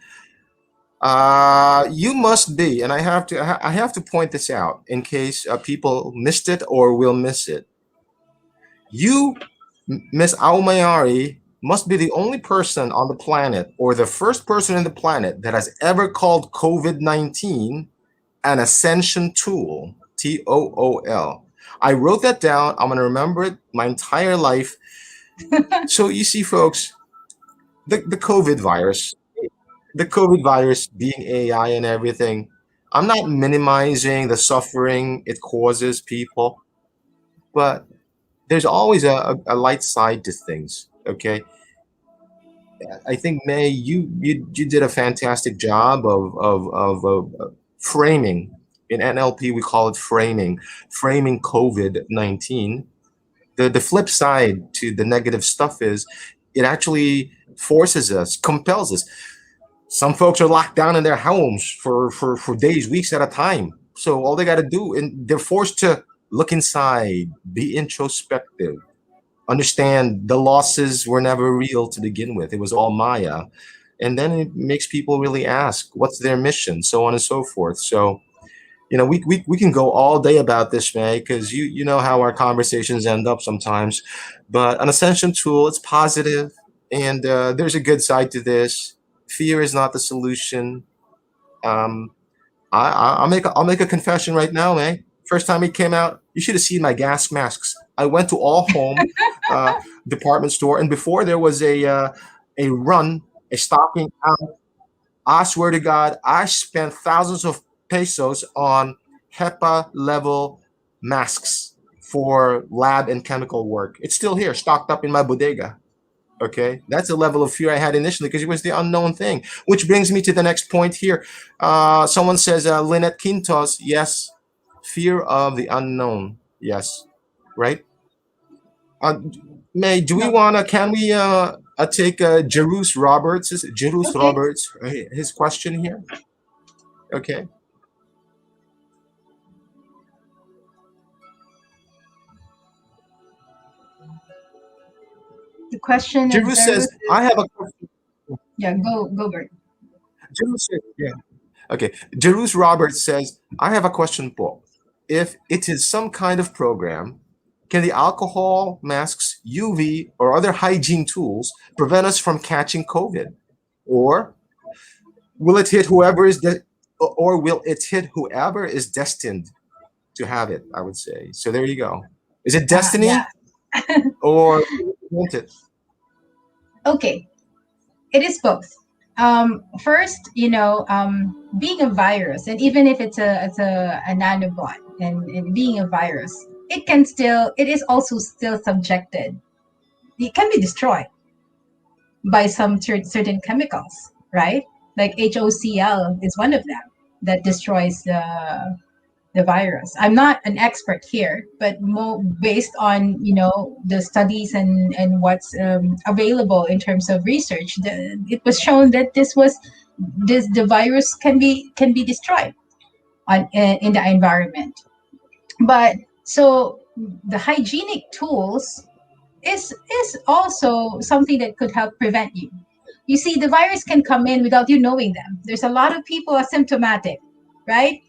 You must be, and I have to point this out in case people missed it or will miss it. You, Miss Au Mayari, must be the only person on the planet, or the first person in the planet, that has ever called COVID-19 an ascension tool. TOOL. I wrote that down. I'm going to remember it my entire life. So you see, folks, the COVID virus, being AI and everything, I'm not minimizing the suffering it causes people, but there's always a light side to things. Okay, I think, May, you did a fantastic job of framing. In NLP we call it framing COVID-19. The flip side to the negative stuff is it actually forces us, compels us. Some folks are locked down in their homes for days, weeks at a time. So all they got to do, and they're forced to look inside, be introspective, understand the losses were never real to begin with. It was all Maya. And then it makes people really ask, what's their mission, so on and so forth. So, we can go all day about this, May, because you know how our conversations end up sometimes. But an ascension tool, it's positive, and there's a good side to this. Fear is not the solution. Um, I'll make a confession right now, May. First time it came out, you should have seen my gas masks. I went to All Home department store, and before there was a run, a stocking out. I swear to God, I spent thousands of pesos on HEPA level masks for lab and chemical work. It's still here, stocked up in my bodega. Okay, that's the level of fear I had initially because it was the unknown thing. Which brings me to the next point here. Someone says, Lynette Quintos, yes, fear of the unknown. Yes, right. Uh, May, do we No. wanna? Can we take Jerus Okay. Roberts his question here? Okay. The question of Jerus Zerus says, is, I have a question. yeah, go Bert. Jerus says, yeah. Okay. Jerus Roberts says, I have a question, Paul. If it is some kind of program, can the alcohol, masks, UV, or other hygiene tools prevent us from catching COVID? Or will it hit whoever is or will it hit whoever is destined to have it? I would say. So there you go. Is it Yeah. destiny or won't it? Okay. It is both. First, being a virus, and even if it's a nanobot, and being a virus, it is also still subjected. It can be destroyed. by some certain chemicals, right? Like HOCl is one of them that destroys the virus. I'm not an expert here, but based on the studies and what's available in terms of research, it was shown that the virus can be destroyed in the environment. But so the hygienic tools is also something that could help prevent you. You see, the virus can come in without you knowing them. There's a lot of people asymptomatic, right?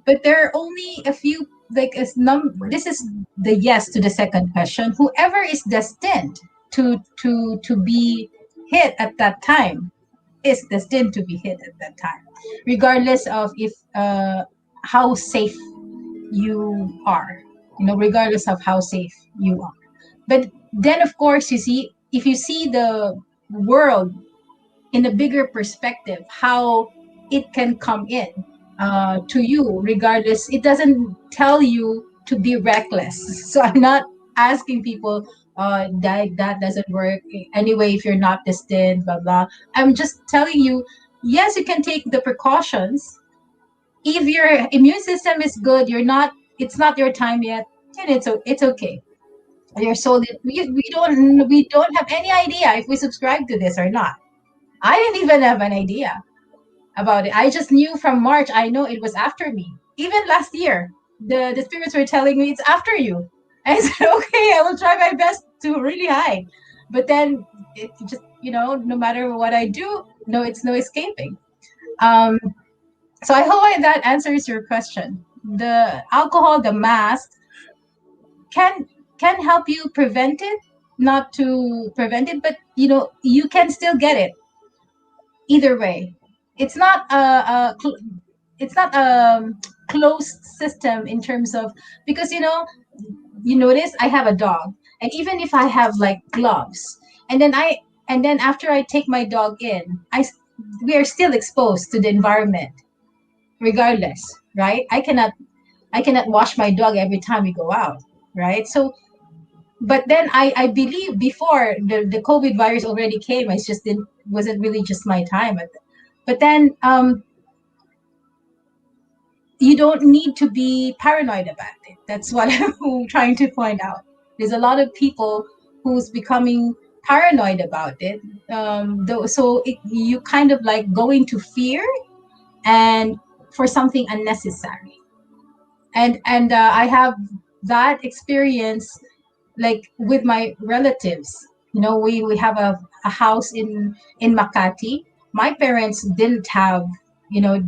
But there are only a few, like this is the yes to the second question. Whoever is destined to be hit at that time is destined to be hit at that time, regardless of if how safe you are, regardless of how safe you are. But then, of course, you see, if you see the world in a bigger perspective, how it can come in to you, regardless, it doesn't tell you to be reckless. So I'm not asking people, that doesn't work anyway if you're not destined, blah blah. I'm just telling you, yes, you can take the precautions. If your immune system is good, it's not your time yet, and it's okay. Your soul, we don't have any idea if we subscribe to this or not. I didn't even have an idea about it. I just knew from March. I know it was after me. Even last year, the spirits were telling me it's after you. I said, okay, I will try my best to really hide. But then it just, no matter what I do, no, it's no escaping. Um, so I hope that answers your question. The alcohol, the mask, can can help you prevent it, not to prevent it, but you can still get it either way. It's not it's not a closed system in terms of, because you notice I have a dog, and even if I have like gloves, and then after I take my dog in, we are still exposed to the environment regardless, right? I cannot wash my dog every time we go out, right? So but then I believe before the COVID virus already came, I just didn't wasn't really just my time. But then you don't need to be paranoid about it. That's what I'm trying to point out. There's a lot of people who's becoming paranoid about it. So you kind of like go into fear and for something unnecessary. And I have that experience like with my relatives. We have a house in Makati. My parents didn't have, you know,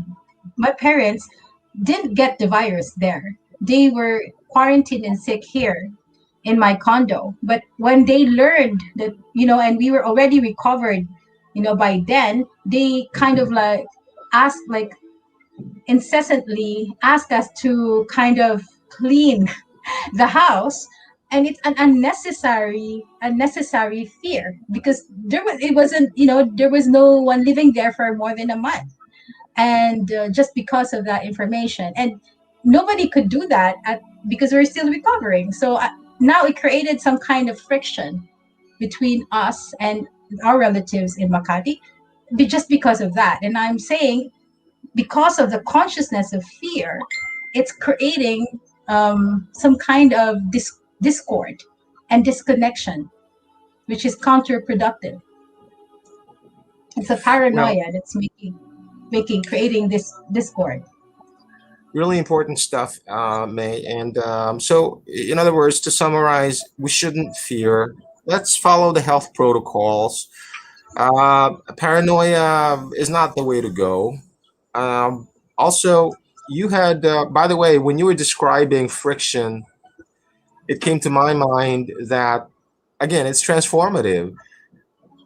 my parents didn't get the virus there. They were quarantined and sick here in my condo. But when they learned that, and we were already recovered, by then, they kind of like asked, like incessantly asked us to kind of clean the house. And it's an unnecessary fear, because it wasn't, there was no one living there for more than a month. And just because of that information, and nobody could do that because we're still recovering. So now it created some kind of friction between us and our relatives in Makati, just because of that. And I'm saying, because of the consciousness of fear, it's creating some kind of discord and disconnection, which is counterproductive. It's a Well, paranoia that's making creating this discord. really important stuff, May. And so, in other words, to summarize, we shouldn't fear. Let's follow the health protocols. Paranoia is not the way to go. Also, you had, by the way, when you were describing friction, it came to my mind that, again, it's transformative.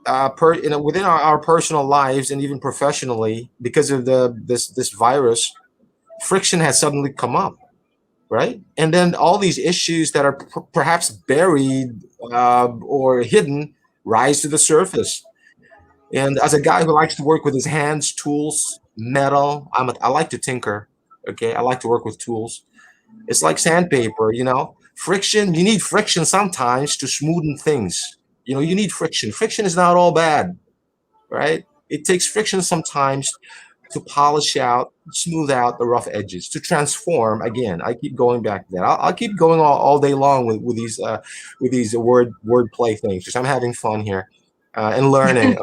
Within our personal lives and even professionally, because of this virus, friction has suddenly come up, right? And then all these issues that are perhaps buried or hidden rise to the surface. And as a guy who likes to work with his hands, tools, metal, I like to tinker. Okay, I like to work with tools. It's like sandpaper, Friction. You need friction sometimes to smoothen things. You need friction. Friction is not all bad, right? It takes friction sometimes to polish out, smooth out the rough edges, to transform. Again, I keep going back to that. I'll keep going all day long with these wordplay things because I'm having fun here and learning.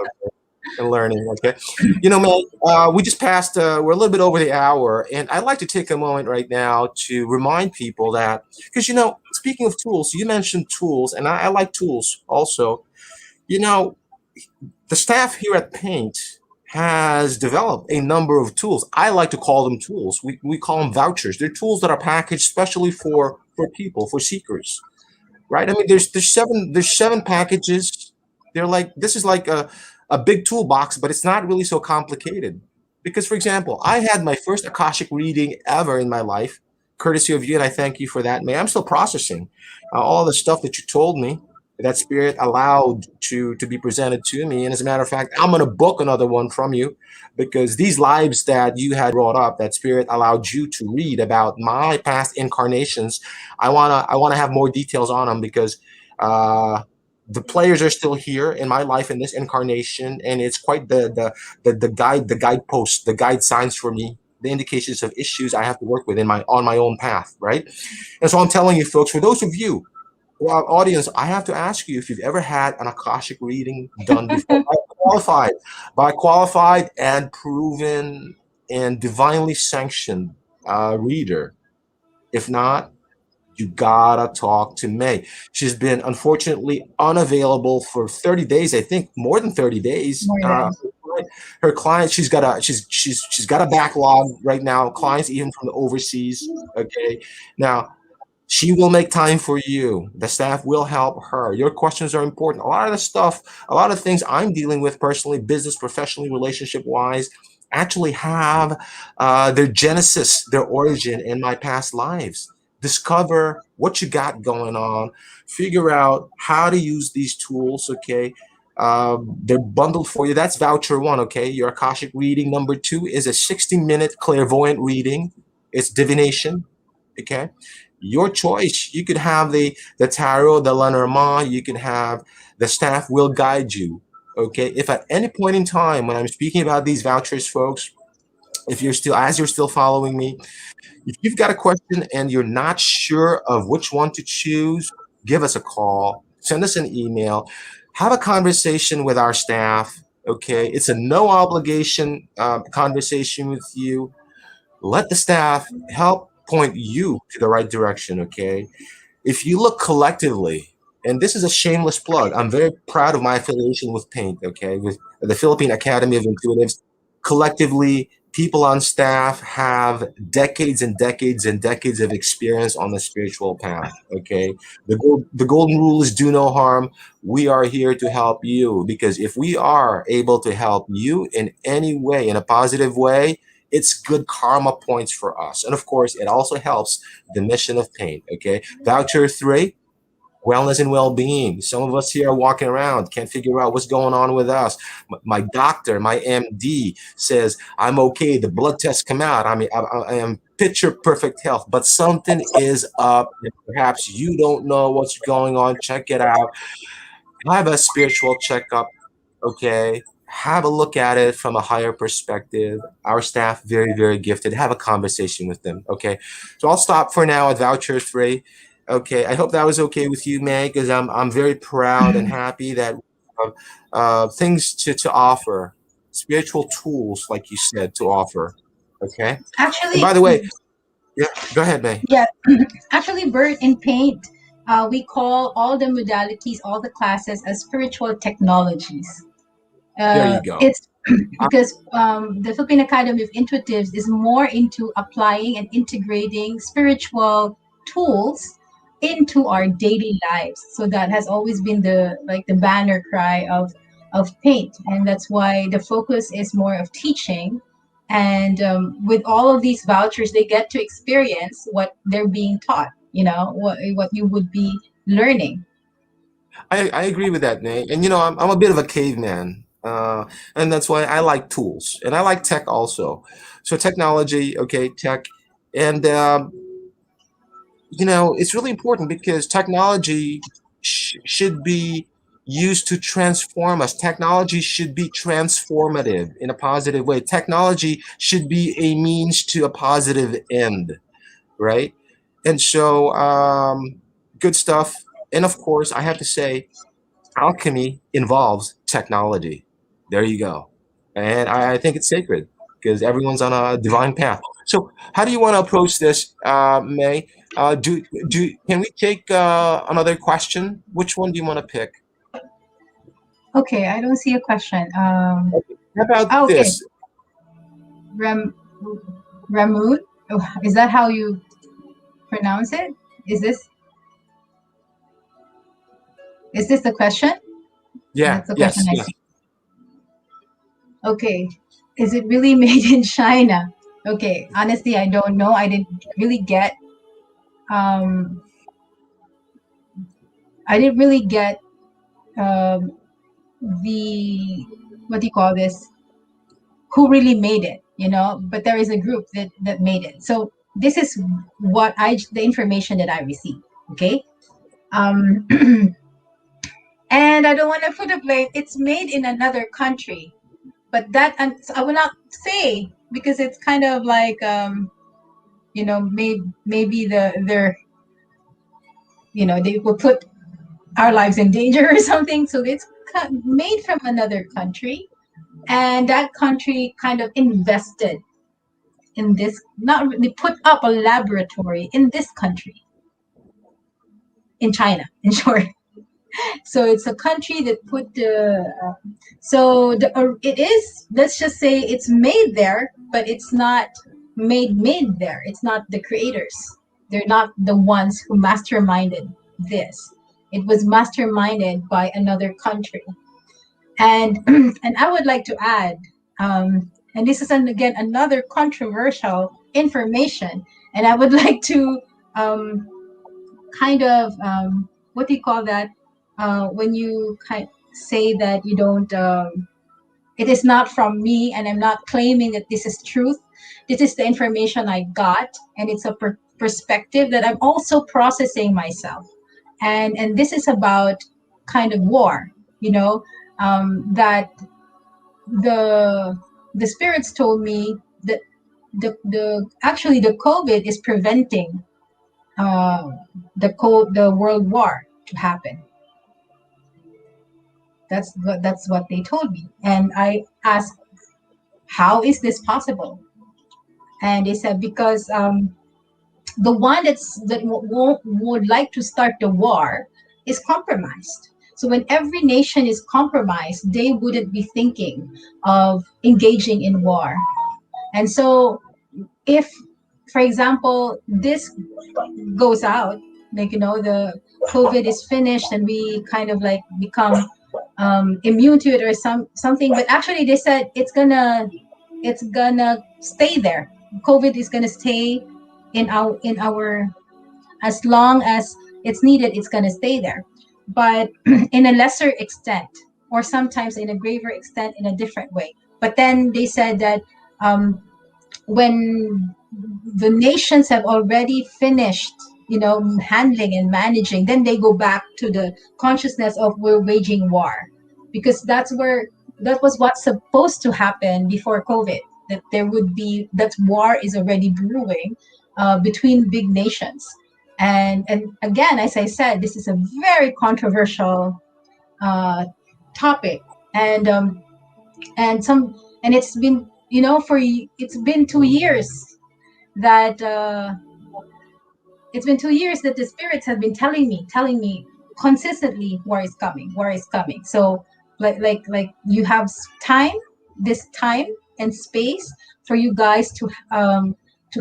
And learning. Okay, man, we just passed. We're a little bit over the hour, and I'd like to take a moment right now to remind people that because speaking of tools, you mentioned tools, and I like tools also. You know, the staff here at Paint has developed a number of tools. I like to call them tools. We call them vouchers. They're tools that are packaged specially for people, for seekers, right? I mean, there's seven packages. They're like this is like a big toolbox, but it's not really so complicated. Because, for example, I had my first Akashic reading ever in my life, courtesy of you, and I thank you for that, man. I'm still processing all the stuff that you told me. That spirit allowed to be presented to me, and as a matter of fact, I'm going to book another one from you because these lives that you had brought up, that spirit allowed you to read about my past incarnations. I wanna have more details on them because uh, the players are still here in my life in this incarnation, and it's quite the guidepost, the guide signs for me, the indications of issues I have to work with in my on my own path, right? And so I'm telling you, folks, for those of you, well, audience, I have to ask you if you've ever had an Akashic reading done before by qualified and proven and divinely sanctioned reader. If not, you gotta talk to May. She's been unfortunately unavailable for 30 days. I think more than 30 days. More than. Her clients, she's got a backlog right now. Clients even from the overseas. Okay, now she will make time for you. The staff will help her. Your questions are important. A lot of the stuff, a lot of things I'm dealing with personally, business, professionally, relationship wise, actually have their genesis, their origin in my past lives. Discover what you got going on, figure out how to use these tools, okay? They're bundled for you. That's voucher one, okay? Your Akashic reading. Number two is a 60-minute clairvoyant reading. It's divination, okay? Your choice. You could have the tarot, the Lenormand. You can have the staff will guide you. Okay. If at any point in time when I'm speaking about these vouchers, folks, if you're still following me, if you've got a question and you're not sure of which one to choose, give us a call, send us an email, have a conversation with our staff. Okay. It's a no obligation conversation with you. Let the staff help point you to the right direction, okay? If you look collectively, and this is a shameless plug, I'm very proud of my affiliation with Paint, okay, with the Philippine Academy of Intuitives. Collectively, people on staff have decades and decades and decades of experience on the spiritual path, okay? The golden rule is do no harm. We are here to help you because if we are able to help you in any way, in a positive way, it's good karma points for us. And of course, it also helps the mission of Paint, okay? Voucher three, wellness and well-being. Some of us here are walking around, can't figure out what's going on with us. My doctor, my MD says I'm okay. The blood tests come out. I mean, I am picture perfect health, but something is up. Perhaps you don't know what's going on. Check it out. Have a spiritual checkup. Okay, have a look at it from a higher perspective. Our staff very very gifted. Have a conversation with them. Okay, so I'll stop for now at voucher three. Okay, I hope that was okay with you, May, because I'm very proud and happy that things to offer, spiritual tools like you said to offer. Okay, and Actually, by the way, yeah, go ahead, May. yeah, actually, Bert, in Paint, we call all the modalities, all the classes as spiritual technologies. There you go. It's because the Philippine Academy of Intuitives is more into applying and integrating spiritual tools into our daily lives. So that has always been the banner cry of Paint, and that's why the focus is more of teaching. And with all of these vouchers, they get to experience what they're being taught. What you would be learning. I agree with that, Nate. And I'm a bit of a caveman, and that's why I like tools and I like tech also. So technology, okay, tech, and it's really important because technology should be. used to transform us. Technology should be transformative in a positive way. Technology should be a means to a positive end, right? And so, good stuff. And of course, I have to say, alchemy involves technology. There you go. And I think it's sacred because everyone's on a divine path. So, how do you want to approach this, May? Can we take another question? Which one do you want to pick? Okay, I don't see a question. Okay. How about Okay, this? Ram Ramood. Oh, is that how you pronounce it? Is this is this the question? Yeah. That's the question Yes. I Yes. see. Okay, is it really made in China? Okay, honestly, I don't know. I didn't really get. Um, I didn't really get um, the what do you call this? Who really made it? But there is a group that made it. So this is the information that I received. Okay. Um, and I don't want to put a blame. It's made in another country, but that and I will not say because it's kind of like maybe they're they will put our lives in danger or something. So it's made from another country, and that country kind of invested in this. Not really put up a laboratory in this country, in China, in short. So it's a country that put it is, let's just say it's made there, but it's not made there. It's not the creators. They're not the ones who masterminded this. It was masterminded by another country. And and I would like to add, and this is again another controversial information, and I would like to um, kind of what do you call that when you say that you don't it is not from me and I'm not claiming that this is truth. This is the information I got, and it's a perspective that I'm also processing myself. And this is about kind of war, that the the spirits told me that the actually the COVID is preventing uh, the world war to happen. That's what they told me, and I asked, how is this possible? And they said because the one would like to start the war is compromised. So when every nation is compromised, they wouldn't be thinking of engaging in war. And so if, for example, this goes out, like the COVID is finished and we kind of like become immune to it or something, but actually they said it's gonna stay there. COVID is gonna stay in our as long as it's needed. It's gonna stay there, but in a lesser extent, or sometimes in a graver extent, in a different way. But then they said that um, when the nations have already finished handling and managing, then they go back to the consciousness of we're waging war, because that was what's supposed to happen before COVID, that there would be that war is already brewing between big nations. And again, as I said, this is a very controversial uh, topic. And um, and some and it's been it's been 2 years that the spirits have been telling me consistently, war is coming. So like you have time, this time and space for you guys to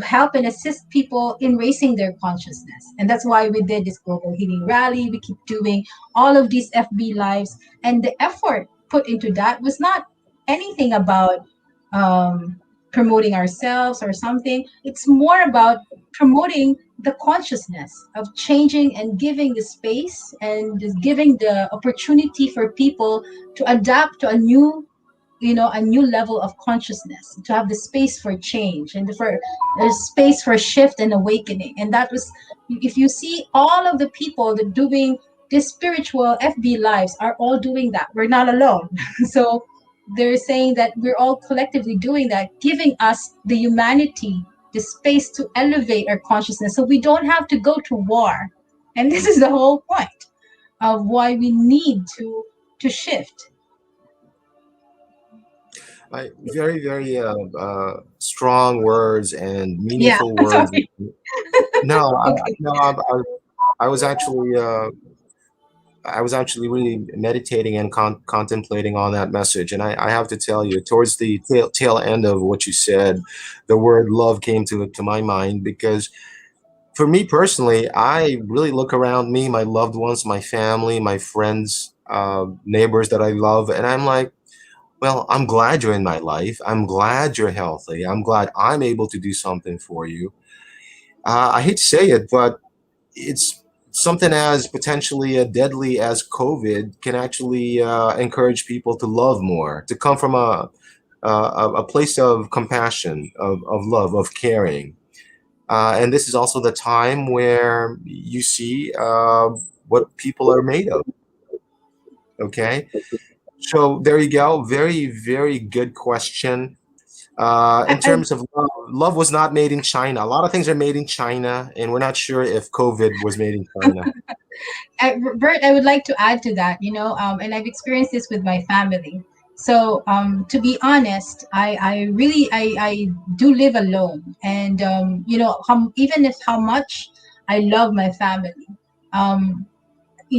help and assist people in raising their consciousness. And that's why we did this global healing rally. We keep doing all of these FB lives, and the effort put into that was not anything about um, promoting ourselves or something. It's more about promoting the consciousness of changing and giving the space and just giving the opportunity for people to adapt to a new level of consciousness, to have the space for change and for there's space for shift and awakening. And that was, if you see all of the people that doing these spiritual FB lives are all doing that. We're not alone. So they're saying that we're all collectively doing that, giving us the humanity, the space to elevate our consciousness so we don't have to go to war. And this is the whole point of why we need to shift. Very, very strong words and Yeah, meaningful words. sorry. No, Okay. no, I was actually I was actually really meditating and contemplating on that message. And I have to tell you, towards the tail end of what you said, the word love came to my mind because for me personally, I really look around me, my loved ones, my family, my friends, neighbors that I love, and I'm like, well, I'm glad you're in my life. I'm glad you're healthy. I'm glad I'm able to do something for you. I hate to say it, but it's something as potentially deadly as COVID can actually encourage people to love more, to come from a place of compassion, of love, of caring. And this is also the time where you see what people are made of. Okay. So there you go. Very, very good question. In I, terms of love, love was not made in China. A lot of things are made in China, and we're not sure if COVID was made in China. Bert, I would like to add to that, and I've experienced this with my family. So, to be honest, I really, I do live alone, and even if how much I love my family, um,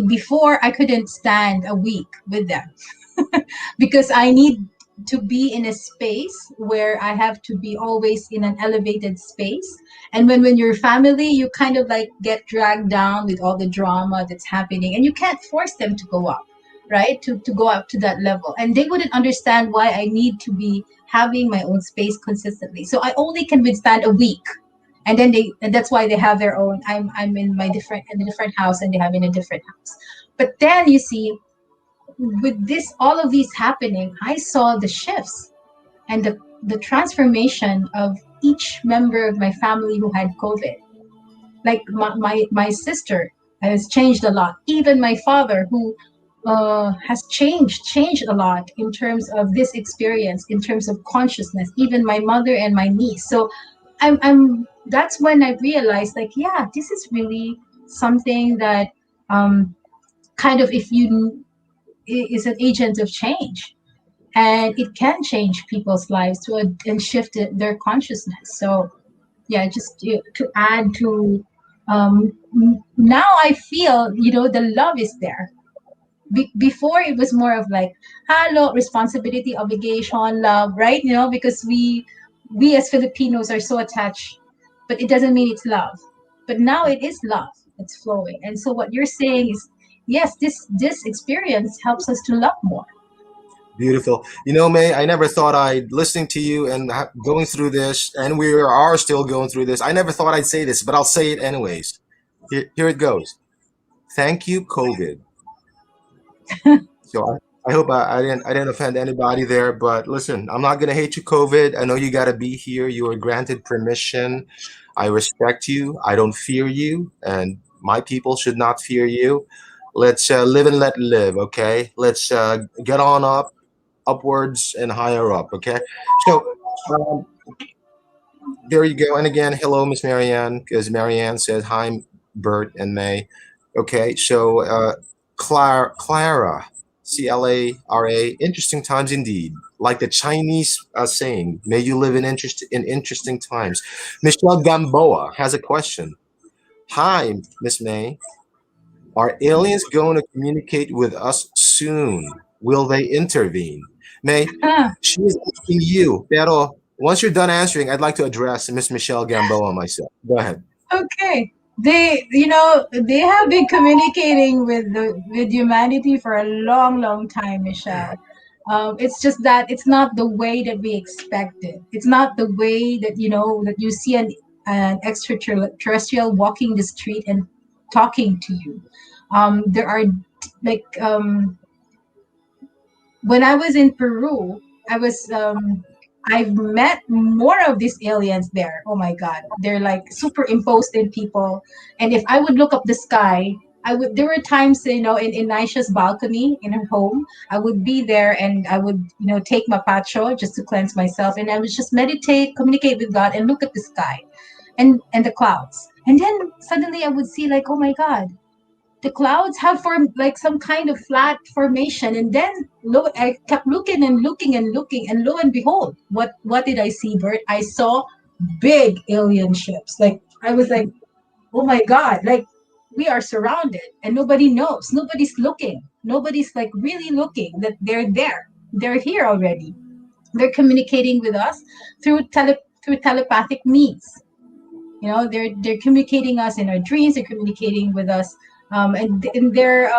before I couldn't stand a week with them because I need to be in a space where I have to be always in an elevated space. And when you're family, you kind of like get dragged down with all the drama that's happening, and you can't force them to go up, right? To go up to that level. And they wouldn't understand why I need to be having my own space consistently. So I only can withstand a week. And that's why they have their own. I'm in a different house, and they have in a different house. But then you see, with this all of these happening, I saw the shifts and the transformation of each member of my family who had COVID. Like my sister has changed a lot. Even my father, who has changed a lot in terms of this experience, in terms of consciousness. Even my mother and my niece. So I'm that's when I realized, like, yeah, this is really something that um, kind of, if you is an agent of change, and it can change people's lives and shift their consciousness. So yeah, just to add to, now I feel, the love is there. Before it was more of like, hello, responsibility, obligation, love, right? Because we as Filipinos are so attached, but it doesn't mean it's love. But now it is love that's flowing. And so what you're saying is, yes, this experience helps us to love more. Beautiful. You know, May, I never thought I'd listening to you and going through this, and we are still going through this. I never thought I'd say this, but I'll say it anyways. Here it goes. Thank you, COVID. So I hope I didn't offend anybody there, but listen, I'm not gonna hate you, COVID. I know you gotta be here. You were granted permission. I respect you. I don't fear you, and my people should not fear you. Let's live and let live. Okay. Let's get on up, upwards, and higher up. Okay. So um, there you go. And again, hello, Miss Marianne, because Marianne says hi, Bert and May. Okay, so Clara, Clara, interesting times indeed. Like the Chinese saying, "May you live in interesting times." Michelle Gamboa has a question. Hi, Miss May. Are aliens going to communicate with us soon? Will they intervene? May, Ah, she is asking you. Pero once you're done answering, I'd like to address Miss Michelle Gamboa myself. Go ahead. okay. They have been communicating with humanity for a long, long time, Michelle. It's just that it's not the way that we expected. It's not the way that that you see an extraterrestrial walking the street and talking to you. There are, like, when I was in Peru, I've met more of these aliens there. Oh my God, they're like superimposed in people. And if I would look up the sky, I would there were times, in Nisha's balcony in her home, I would be there and I would, take my pacho just to cleanse myself, and I would just meditate, communicate with God, and look at the sky and the clouds. And then suddenly I would see, like, oh my God, the clouds have formed like some kind of flat formation. And then I kept looking and looking and looking, and lo and behold, what did I see, Bert? I saw big alien ships. Like, I was like, oh my God, like, we are surrounded and nobody knows. Nobody's looking. Nobody's like really looking that they're there. They're here already. They're communicating with us through telepathic means. They're communicating us in our dreams. They're communicating with us, and they're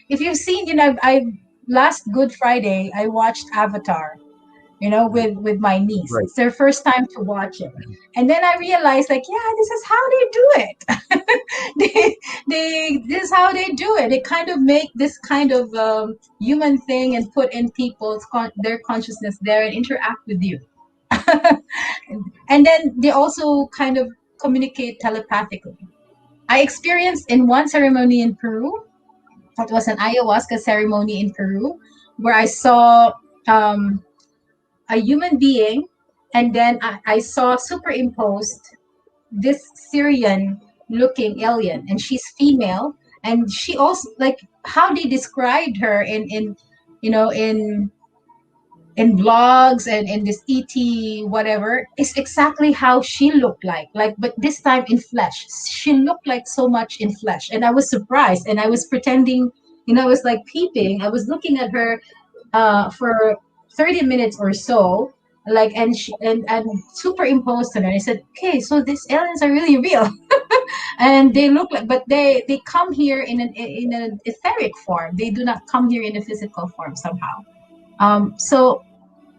if you've seen, I last Good Friday I watched Avatar, with my niece. Right. It's their first time to watch it. And then I realized, like, yeah, this is how they do it. This is how they do it. They kind of make this kind of human thing and put in their consciousness there and interact with you. And then they also kind of communicate telepathically. I experienced in one ceremony in Peru, it was an ayahuasca ceremony in Peru, where I saw um, a human being, and then I saw superimposed this Syrian looking alien, and she's female, and she also, like, how they described her in blogs and in this ET whatever is exactly how she looked like, but this time in flesh. She looked like so much in flesh, and I was surprised, and I was pretending, I was like peeping. I was looking at her for 30 minutes or so, like, and superimposed on her. I said, okay, so these aliens are really real. And they look like, but they come here in an etheric form. They do not come here in a physical form somehow. So,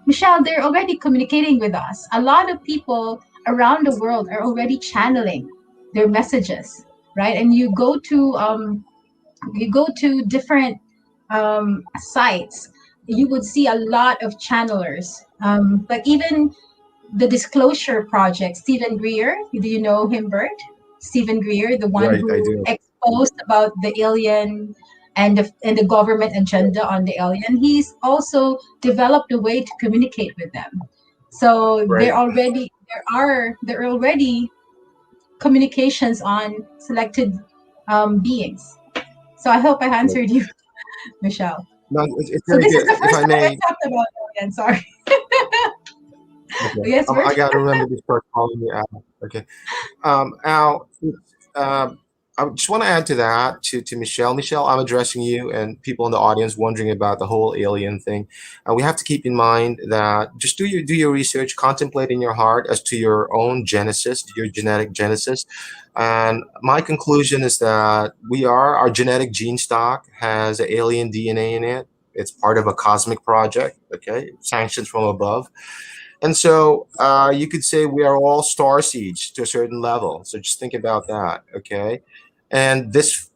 Michelle, they're already communicating with us. A lot of people around the world are already channeling their messages, right? And you go to different sites, you would see a lot of channelers. Like even the Disclosure Project, Stephen Greer. Do you know him, Bert? Stephen Greer, the one Right, I who do. exposed about the alien and the government agenda on the alien. He's also developed a way to communicate with them. So Right. there are already communications on selected beings. So I hope I Right. answered you, Michelle. No, it's So very this is good. the If first I time may, I've talked about alien. Sorry. okay, Yes, Bert. I gotta remember to start calling you Al. Okay, Al. Um, I just want to add to that to Michelle. Michelle, I'm addressing you and people in the audience wondering about the whole alien thing. We have to keep in mind that just do your research, contemplate in your heart as to your own genesis, your genetic genesis. And my conclusion is that our genetic gene stock has alien DNA in it. It's part of a cosmic project, okay, sanctioned from above. And so you could say we are all star seeds to a certain level. So just think about that, okay? And this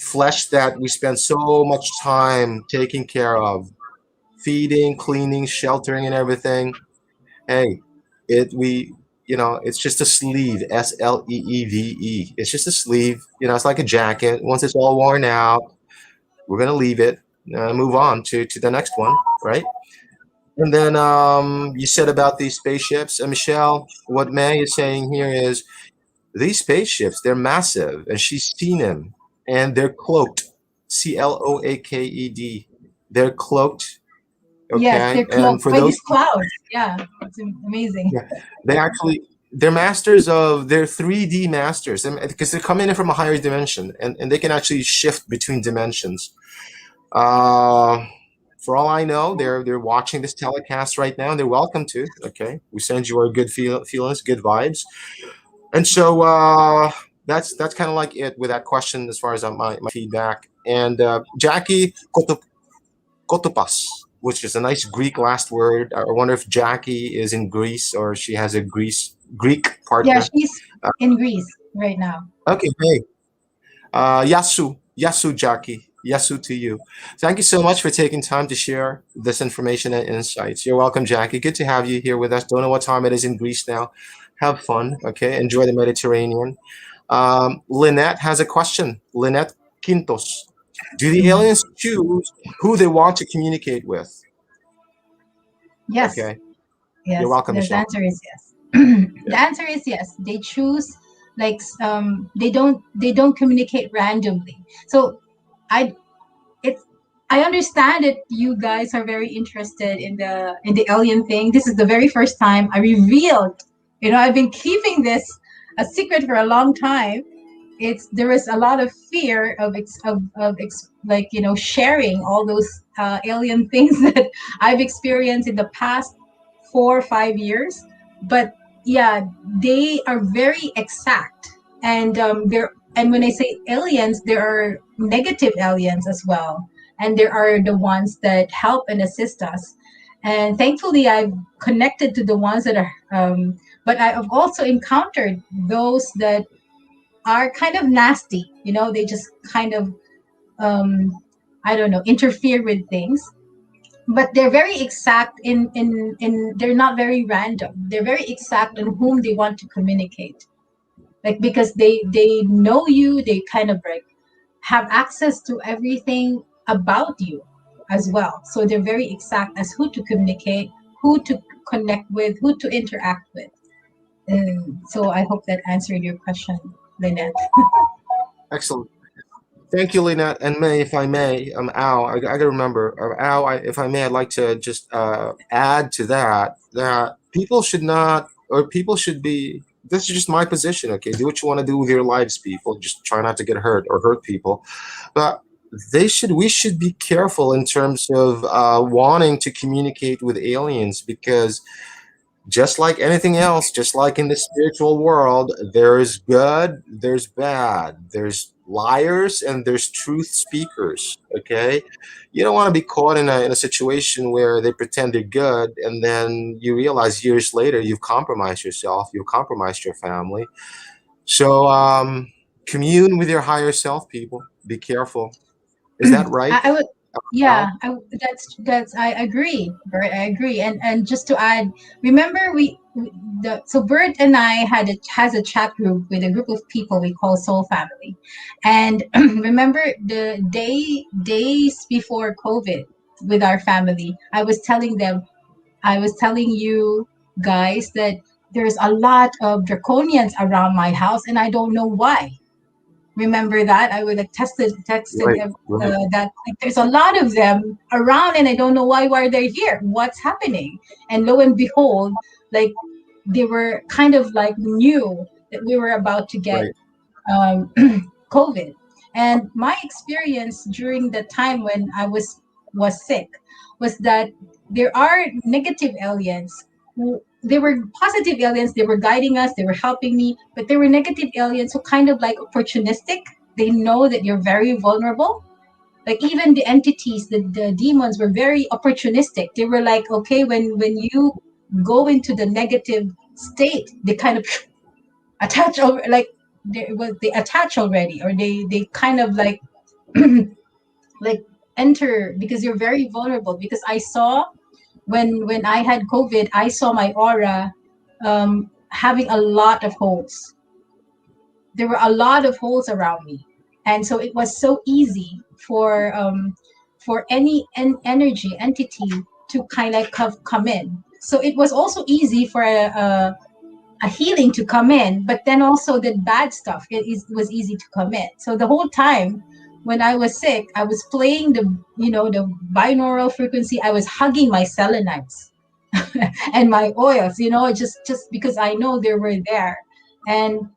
flesh that we spend so much time taking care of, feeding, cleaning, sheltering, and everything. Hey, it's just a sleeve, sleeve. It's just a sleeve. It's like a jacket. Once it's all worn out, we're gonna leave it, move on to the next one, right? And then you said about these spaceships, Michelle. What May is saying here is these spaceships, they're massive, and she's seen them, and they're cloaked. Cloaked. They're cloaked. Yes, Okay, they're and cloaked for by those, these clouds. Yeah, it's amazing. yeah, they're masters of they're 3D masters, because they're coming in from a higher dimension, and they can actually shift between dimensions. Uh, for all I know, they're watching this telecast right now, and they're welcome to. Okay, we send you our good feelings, good vibes. And so that's kind of like it with that question as far as my feedback. And Jackie Kotopas, which is a nice Greek last word. I wonder if Jackie is in Greece or she has a Greek Yeah, partner. she's in Greece right now. Okay, hey, Yasu Jackie, Yasu to you. Thank you so much for taking time to share this information and insights. You're welcome, Jackie. Good to have you here with us. Don't know what time it is in Greece now. Have fun, okay? Enjoy the Mediterranean. Lynette has a question. Lynette Quintos. Do the Mhm. aliens choose who they want to communicate with? Yes. Okay. You're Yes, welcome, the Michelle. answer is yes. Yeah. The answer is yes. They choose, like, they don't communicate randomly. So I it's I understand that you guys are very interested in the alien thing. This is the very first time I revealed. I've been keeping this a secret for a long time. There is a lot of fear like sharing all those alien things that I've experienced in the past 4 or 5 years. But yeah, they are very exact, and when I say aliens, there are negative aliens as well, and there are the ones that help and assist us. And thankfully, I've connected to the ones that are. But I've also encountered those that are kind of nasty. They just kind of, um, I don't know, interfere with things. But they're very exact in they're not very random. They're very exact on whom they want to communicate. Like, because they know you, they kind of like have access to everything about you as well. So they're very exact as who to communicate, who to connect with, who to interact with. And so I hope that answered your question, Lynette. Excellent. Thank you, Lynette. And May, if I may, Al, I got to remember, Al, if I may, I'd like to just add to that, that people should not, or people should be, this is just my position, okay? Do what you want to do with your lives, people. Just try not to get hurt or hurt people. But we should be careful in terms of wanting to communicate with aliens, because just like anything else, just like in the spiritual world, there's good, there's bad, there's liars, and there's truth speakers. Okay, you don't want to be caught in a situation where they pretend they're good, and then you realize years later you've compromised yourself, you've compromised your family. So commune with your higher self, people. Be careful. Is that right, I would, Al? yeah, that's I agree, Bert. I agree, and just to add, remember so Bert and I has a chat group with a group of people we call Soul Family, and remember the days before COVID with our family, I was telling you guys that there's a lot of draconians around my house, and I don't know why. Remember that? I would like texted Right, right, that like there's a lot of them around, and I don't know why they're here. What's happening? And lo and behold, like they were kind of like knew that we were about to get right. um, COVID. And my experience during the time when I was sick was that there are negative aliens who they were positive aliens, they were guiding us, they were helping me, but there were negative aliens who kind of like opportunistic. They know that you're very vulnerable. Like even the entities, the demons were very opportunistic. They were like, okay, when you go into the negative state, they kind of attach over like they attach already, or they kind of like like enter because you're very vulnerable. Because I saw when I had COVID, I saw my aura having a lot of holes. There were a lot of holes around me, and so it was so easy for any energy entity to kind of come in. So it was also easy for a healing to come in, but then also the bad stuff was easy to come in. So the whole time when I was sick, I was playing the binaural frequency. I was hugging my selenites and my oils, just because I know they were there, and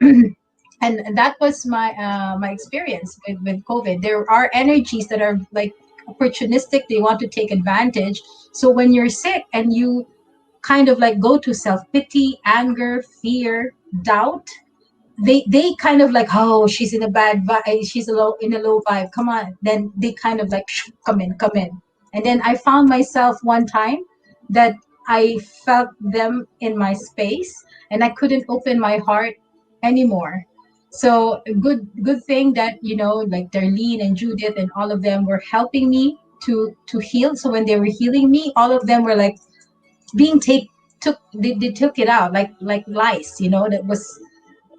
and that was my experience with COVID. There are energies that are like opportunistic. They want to take advantage. So when you're sick and you kind of like go to self-pity, anger, fear, doubt, they kind of like, oh, she's in a bad vibe, she's in a low vibe, come on. Then they kind of like come in. And then I found myself one time that I felt them in my space, and I couldn't open my heart anymore. So good thing that like Darlene and Judith and all of them were helping me to heal. So when they were healing me, all of them were like being take took they took it out like lice, that was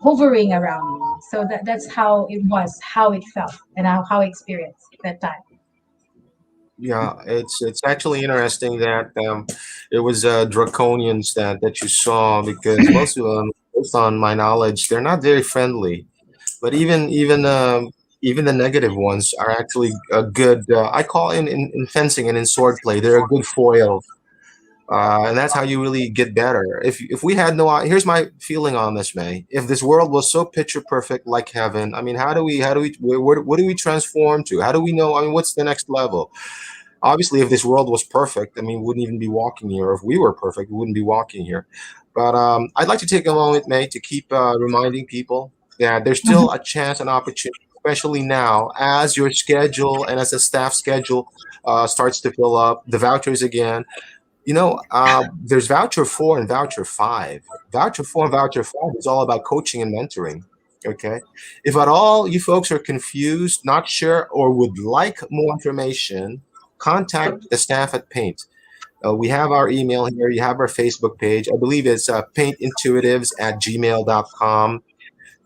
hovering around me. So that's how it was, how it felt, and how I experienced that time. Yeah, it's actually interesting that it was draconians that you saw, because most of them, based on my knowledge, they're not very friendly. But even the negative ones are actually a good. I call in fencing and in swordplay, they're a good foil, and that's how you really get better. If we had no, here's my feeling on this, May. If this world was so picture perfect like heaven, I mean, how do we what do we transform to? How do we know? I mean, what's the next level? Obviously, if this world was perfect, I mean, we wouldn't even be walking here. If we were perfect, we wouldn't be walking here. But I'd like to take a moment, May, to keep reminding people that there's still a chance and opportunity, especially now, as your schedule and as the staff schedule starts to fill up, the vouchers again. There's voucher 4 and voucher 5. Voucher 4 and voucher 5 is all about coaching and mentoring. Okay. If at all you folks are confused, not sure, or would like more information, contact the staff at Paint. We have our email here. You have our Facebook page. I believe it's paintintuitives@gmail.com.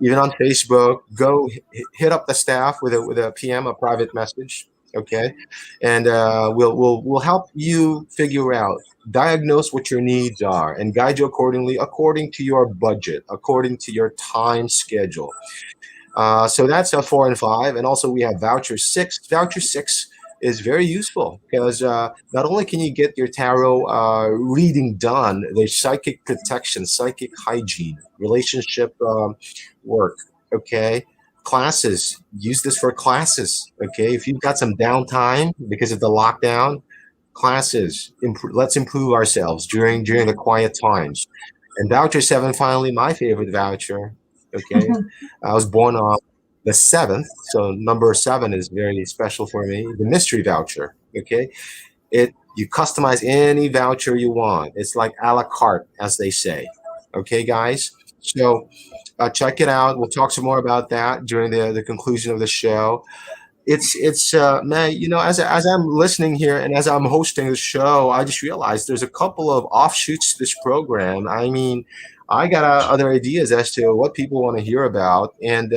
Even on Facebook, go hit up the staff with a PM, a private message. Okay, and we'll help you figure out, diagnose what your needs are, and guide you accordingly, according to your budget, according to your time schedule. So that's 4 and 5, and also we have voucher 6. Voucher 6 is very useful because not only can you get your tarot reading done, there's psychic protection, psychic hygiene, relationship work. Okay, classes. Use this for classes. Okay, if you've got some downtime because of the lockdown, classes. Let's improve ourselves during the quiet times. And voucher 7, finally, my favorite voucher. Okay, I was born on the 7th, so number 7 is very special for me. The mystery voucher. Okay, you customize any voucher you want. It's like a la carte, as they say. Okay, guys. So check it out. We'll talk some more about that during the conclusion of the show. It's man, as I'm listening here and as I'm hosting the show, I just realized there's a couple of offshoots to this program. I mean, I got other ideas as to what people want to hear about, and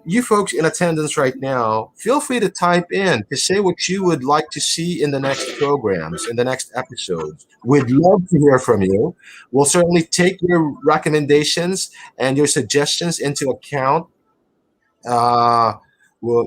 you folks in attendance right now, feel free to type in to say what you would like to see in the next programs, in the next episodes. We'd love to hear from you. We'll certainly take your recommendations and your suggestions into account. Uh, well,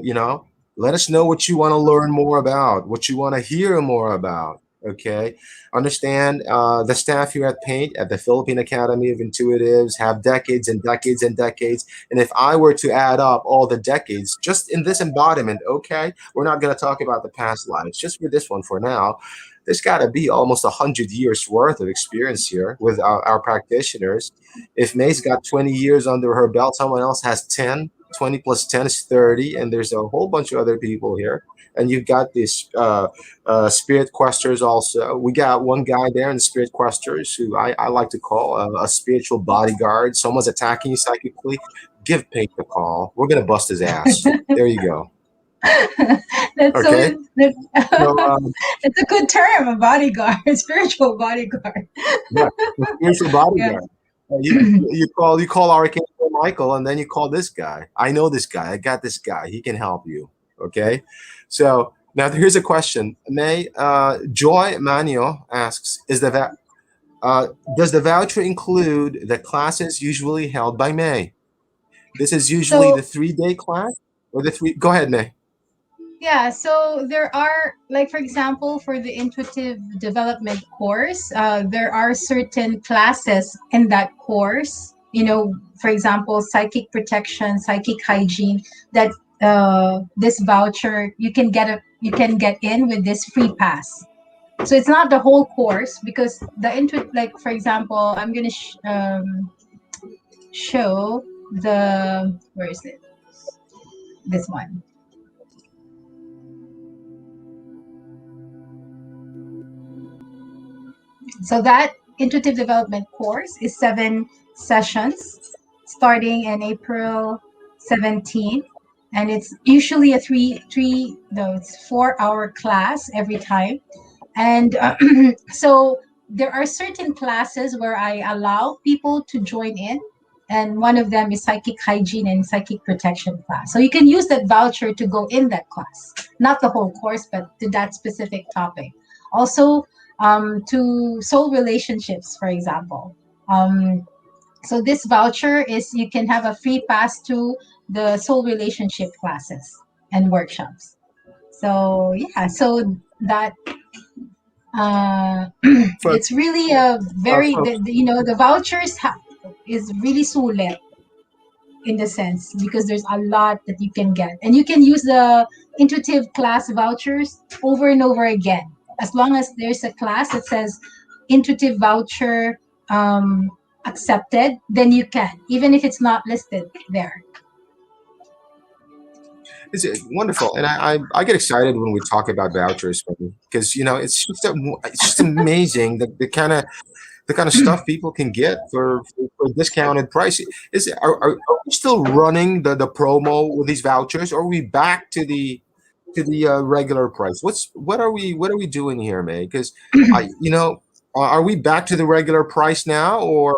let us know what you want to learn more about, what you want to hear more about. Okay. Understand the staff here at Paint, at the Philippine Academy of Intuitives, have decades and decades and decades. And if I were to add up all the decades just in this embodiment, okay, we're not going to talk about the past lives, just for this one for now. There's got to be almost 100 years worth of experience here with our practitioners. If May's got 20 years under her belt, someone else has 10. 20 plus 10 is 30, and there's a whole bunch of other people here. And you've got these spirit questers also. We got one guy there in the spirit questers who I like to call a spiritual bodyguard. Someone's attacking you psychically, give Pink a call. We're going to bust his ass. There you go. That's Okay. so that's, So, it's a good term, a bodyguard, spiritual bodyguard. yeah, the spiritual Yeah. bodyguard. You call Archangel Michael, and then you call this guy. I know this guy. I got this guy. He can help you. Okay. So now here's a question. May Joy Manio asks: does the voucher include the classes usually held by May? This is usually So the 3-day class or the three. Go ahead, May. yeah, so there are, like, for example, for the intuitive development course, there are certain classes in that course. For example, psychic protection, psychic hygiene. That this voucher you can get in with this free pass. So it's not the whole course because like for example, I'm gonna show the where is it? This one. So that intuitive development course is 7 sessions starting in April 17th. And it's usually a it's 4-hour class every time. And so there are certain classes where I allow people to join in. and one of them is psychic hygiene and psychic protection class. So you can use that voucher to go in that class, not the whole course, but to that specific topic. Also, to soul relationships, for example. So this voucher is you can have a free pass to the soul relationship classes and workshops. So yeah, so that For, it's really a very for the vouchers is really sulit in the sense because there's a lot that you can get and you can use the intuitive class vouchers over and over again as long as there's a class that says intuitive voucher um, accepted, then you can even if it's not listed there. It's wonderful, and I get excited when we talk about vouchers because it's just amazing the kind of stuff people can get for a discounted price. Are we still running the promo with these vouchers, or are we back to the regular price? What are we doing here, May? Because are we back to the regular price now, or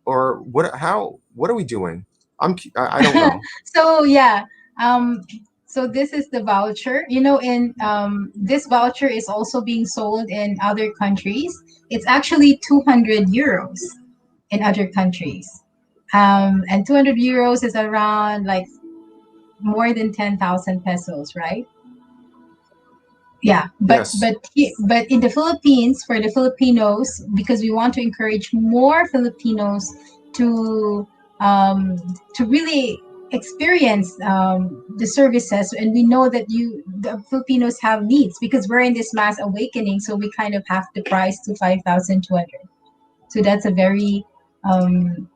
what are we doing? I don't know. So yeah, um, so this is the voucher. In this voucher is also being sold in other countries. It's actually 200 euros in other countries, and 200 euros is around like more than 10,000 pesos, right? Yeah, Yes. but in the Philippines, for the Filipinos, because we want to encourage more Filipinos to to really experience the services, and we know that the Filipinos have needs because we're in this mass awakening, so we kind of have the price to 5,200. So that's a very um,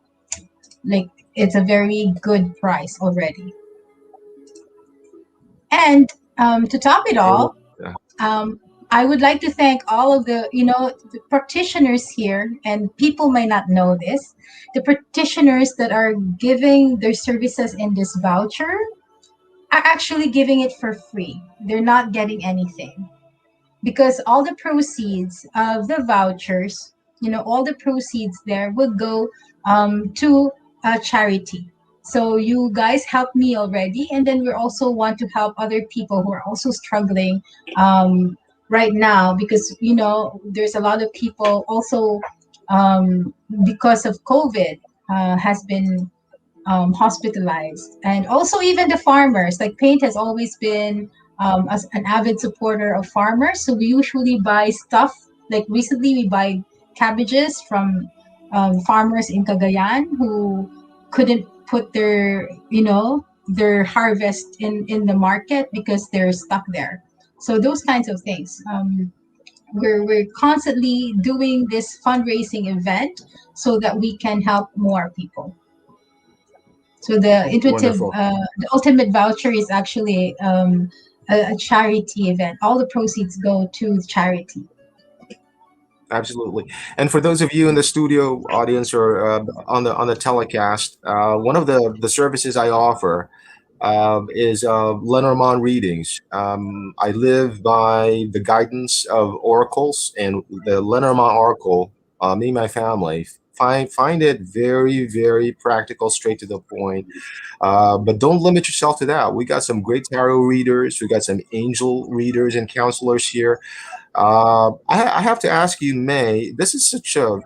like it's a very good price already. And to top it And, all, um, I would like to thank all of the practitioners here, and people may not know this. The practitioners that are giving their services in this voucher are actually giving it for free. They're not getting anything because all the proceeds of the vouchers, all the proceeds there will go to a charity. So you guys helped me already, and then we also want to help other people who are also struggling um, right now because there's a lot of people also because of COVID has been hospitalized. And also even the farmers, like Paint has always been as an avid supporter of farmers. So we usually buy stuff. Like recently we buy cabbages from farmers in Cagayan who couldn't put their harvest in the market because they're stuck there. So those kinds of things. We're constantly doing this fundraising event so that we can help more people. So wonderful. the ultimate voucher is actually a charity event. All the proceeds go to charity. Absolutely. And for those of you in the studio audience or on the telecast, one of the services I offer is Lenormand readings. I live by the guidance of oracles, and the Lenormand oracle. Me and my family find it very, very practical, straight to the point. But don't limit yourself to that. We got some great tarot readers. We got some angel readers and counselors here. I have to ask you, May. This is such a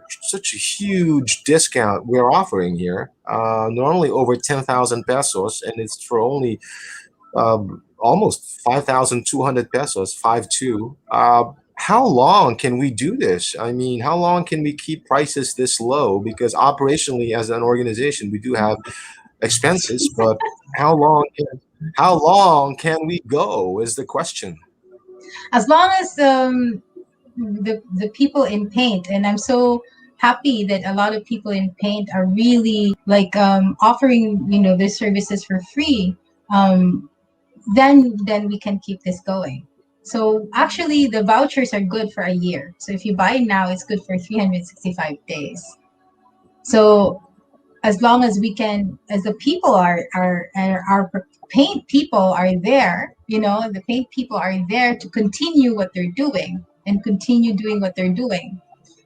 huge discount we're offering here. Normally over 10,000 pesos, and it's for only almost 5,200 pesos, 5.2. How long can we do this? I mean, how long can we keep prices this low? Because operationally, as an organization, we do have expenses, but how long? How long can we go? Is the question. As long as the people in Paint, and I'm so happy that a lot of people in Paint are really like offering their services for free. Um, then we can keep this going. So actually, the vouchers are good for a year. So if you buy now, it's good for 365 days. So as long as we can, as the people are Paint people are there, the Paint people are there to continue what they're doing and continue doing what they're doing,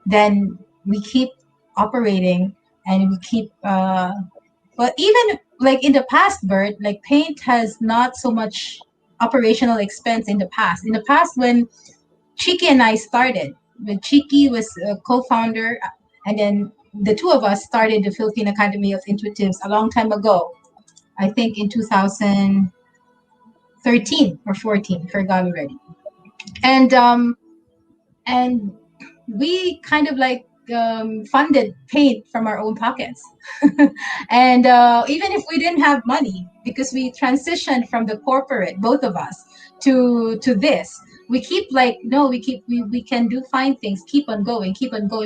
then we keep operating and we keep but even like in the past, Bert, like paint has not so much operational expense in the past. In the past, when Chiki and I started, when Chiki was a co-founder, and then the two of us started the Philippine Academy of Intuitives a long time ago. I think in 2013 or 14, forgot already. And and we kind of like funded paint from our own pockets. And even if we didn't have money, because we transitioned from the corporate, both of us, to this, we keep like, no, we can do fine things, keep on going,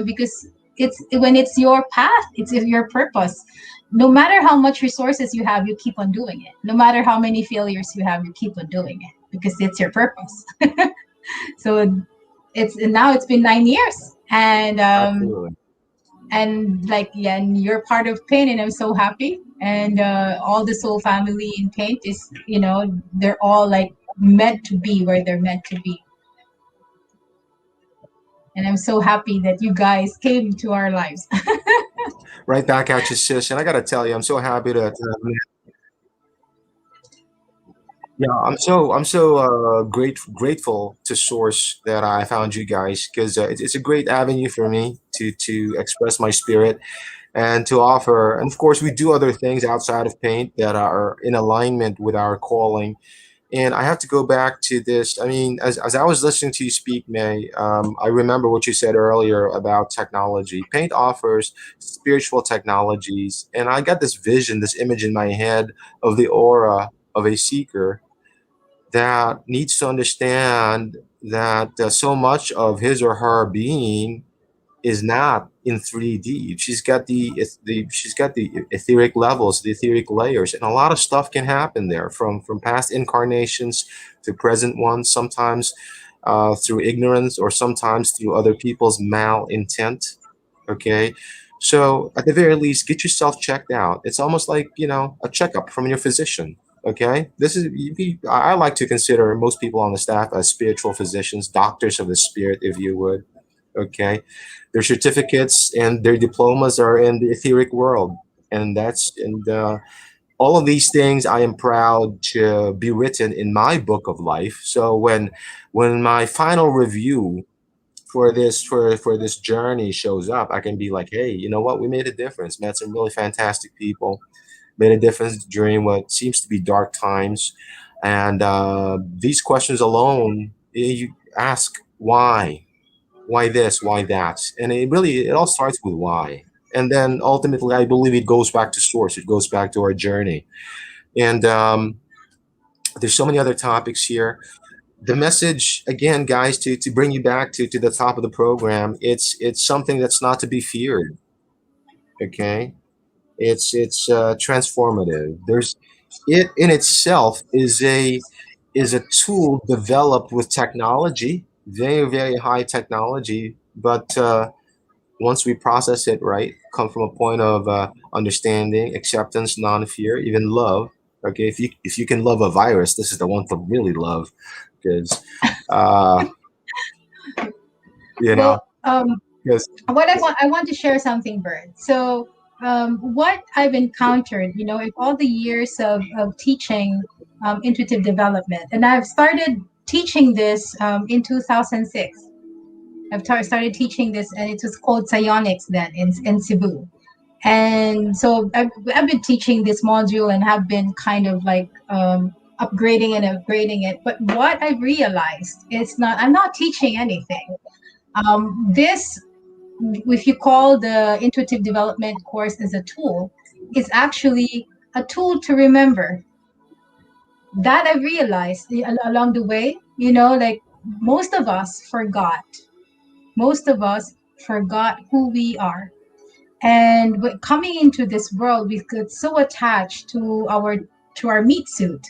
because it's when it's your path, it's your purpose. No matter how much resources you have, you keep on doing it. No matter how many failures you have, you keep on doing it because it's your purpose. So it's now it's been 9 years, Absolutely. and like, yeah, and you're part of paint, and I'm so happy. And all the soul family in paint is, they're all like meant to be where they're meant to be. And I'm so happy that you guys came to our lives. Right back at you, sis. And I got to tell you, I'm so happy to yeah, I'm so grateful to Source that I found you guys because it's a great avenue for me to express my spirit and to offer. And of course, we do other things outside of paint that are in alignment with our calling. And I have to go back to this. I mean, as I was listening to you speak, May, I remember what you said earlier about technology. Paint offers spiritual technologies, and I got this vision, this image in my head of the aura of a seeker that needs to understand that so much of his or her being is not in 3D. She's got the etheric levels, the etheric layers, and a lot of stuff can happen there from past incarnations to present ones. Sometimes through ignorance, or sometimes through other people's malintent. Okay, so at the very least, get yourself checked out. It's almost like a checkup from your physician. Okay, I like to consider most people on the staff as spiritual physicians, doctors of the spirit, if you would. Okay, their certificates and their diplomas are in the etheric world, and all of these things I am proud to be written in my book of life. So when my final review for this journey shows up, I can be like, hey, you know what? We made a difference. Met some really fantastic people. Made a difference during what seems to be dark times, and these questions alone, you ask why this, why that, and it all starts with why, and then ultimately, I believe it goes back to source. It goes back to our journey, and there's so many other topics here. The message again, guys, to bring you back to the top of the program, it's something that's not to be feared. Okay, it's transformative. There's it in itself is a tool developed with technology, very high technology, but once we process it right, come from a point of understanding, acceptance, non-fear, even love. Okay, if you can love a virus, this is the one to really love, because uh, you know, Well, because I want to share something, Bert. So, what I've encountered, in all the years of teaching intuitive development, and I've started teaching this in 2006. Started teaching this, and it was called psionics then in Cebu. And so I've been teaching this module and have been kind of like upgrading and upgrading it. But what I realized is I'm not teaching anything. This, if you call the intuitive development course as a tool, is actually a tool to remember. That I realized along the way, like most of us forgot. Most of us forgot who we are. And coming into this world, we get so attached to our meat suit,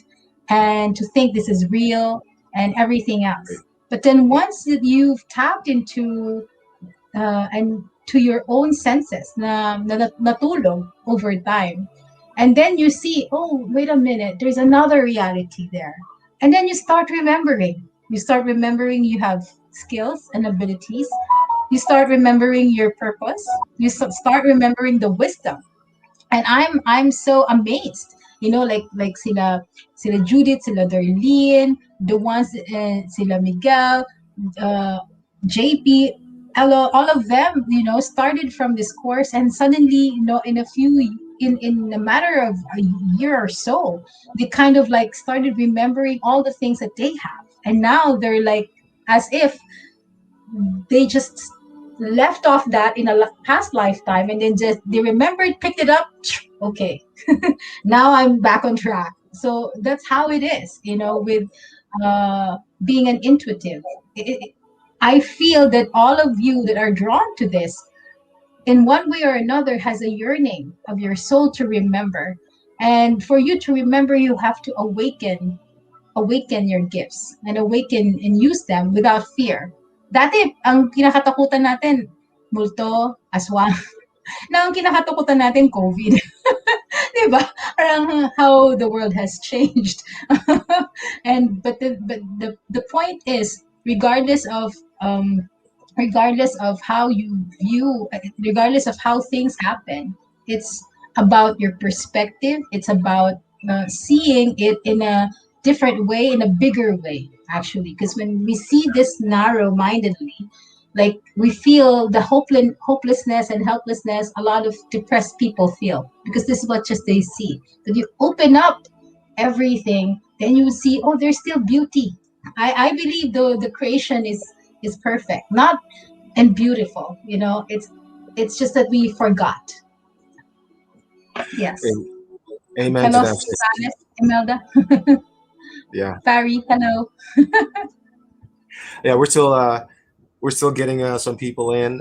and to think this is real and everything else. But then once that you've tapped into and to your own senses na natulog over time, and then you see, oh, wait a minute, there's another reality there. And then you start remembering. You have skills and abilities you start remembering your purpose. You start remembering the wisdom. And I'm so amazed, like sila Judith, sila Darlene, the ones, sila Miguel, uh JP, all of them, started from this course, and suddenly, in a in a matter of a year or so, they kind of like started remembering all the things that they have, and now they're like, as if they just left off that in a past lifetime, and then just they remembered, picked it up. Okay, now I'm back on track. So that's how it is, with being an intuitive. I feel that all of you that are drawn to this, in one way or another, has a yearning of your soul to remember. And for you to remember, you have to awaken your gifts and awaken and use them without fear. Dati, ang kinakatakutan natin, multo, aswang. Now, ang kinakatakutan natin, COVID. Diba? Parang how the world has changed. And but the point is, regardless of how you view, regardless of how things happen, it's about your perspective. It's about seeing it in a different way, in a bigger way, actually. Because when we see this narrow mindedly, like we feel the hopelessness and helplessness a lot of depressed people feel, because this is what just they see. But you open up everything, then you see, oh, there's still beauty. I believe the creation is perfect, not and beautiful. It's just that we forgot. Yes. Amen to Hello, that, sis. Spanish, Imelda. Yeah, Barry, hello. yeah. We're still getting some people in.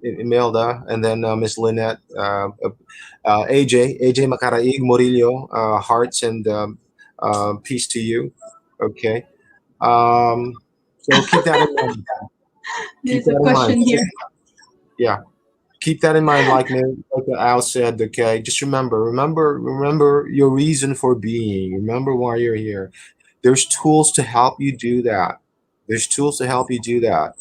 Imelda, and then Miss Lynette, AJ Macaraig Murillo, hearts and peace to you. Okay. So keep that in mind. Keep There's a that in mind. question here. Yeah, keep that in mind. Like Al said. Okay, just remember your reason for being. Remember why you're here. There's tools to help you do that. There's tools to help you do that.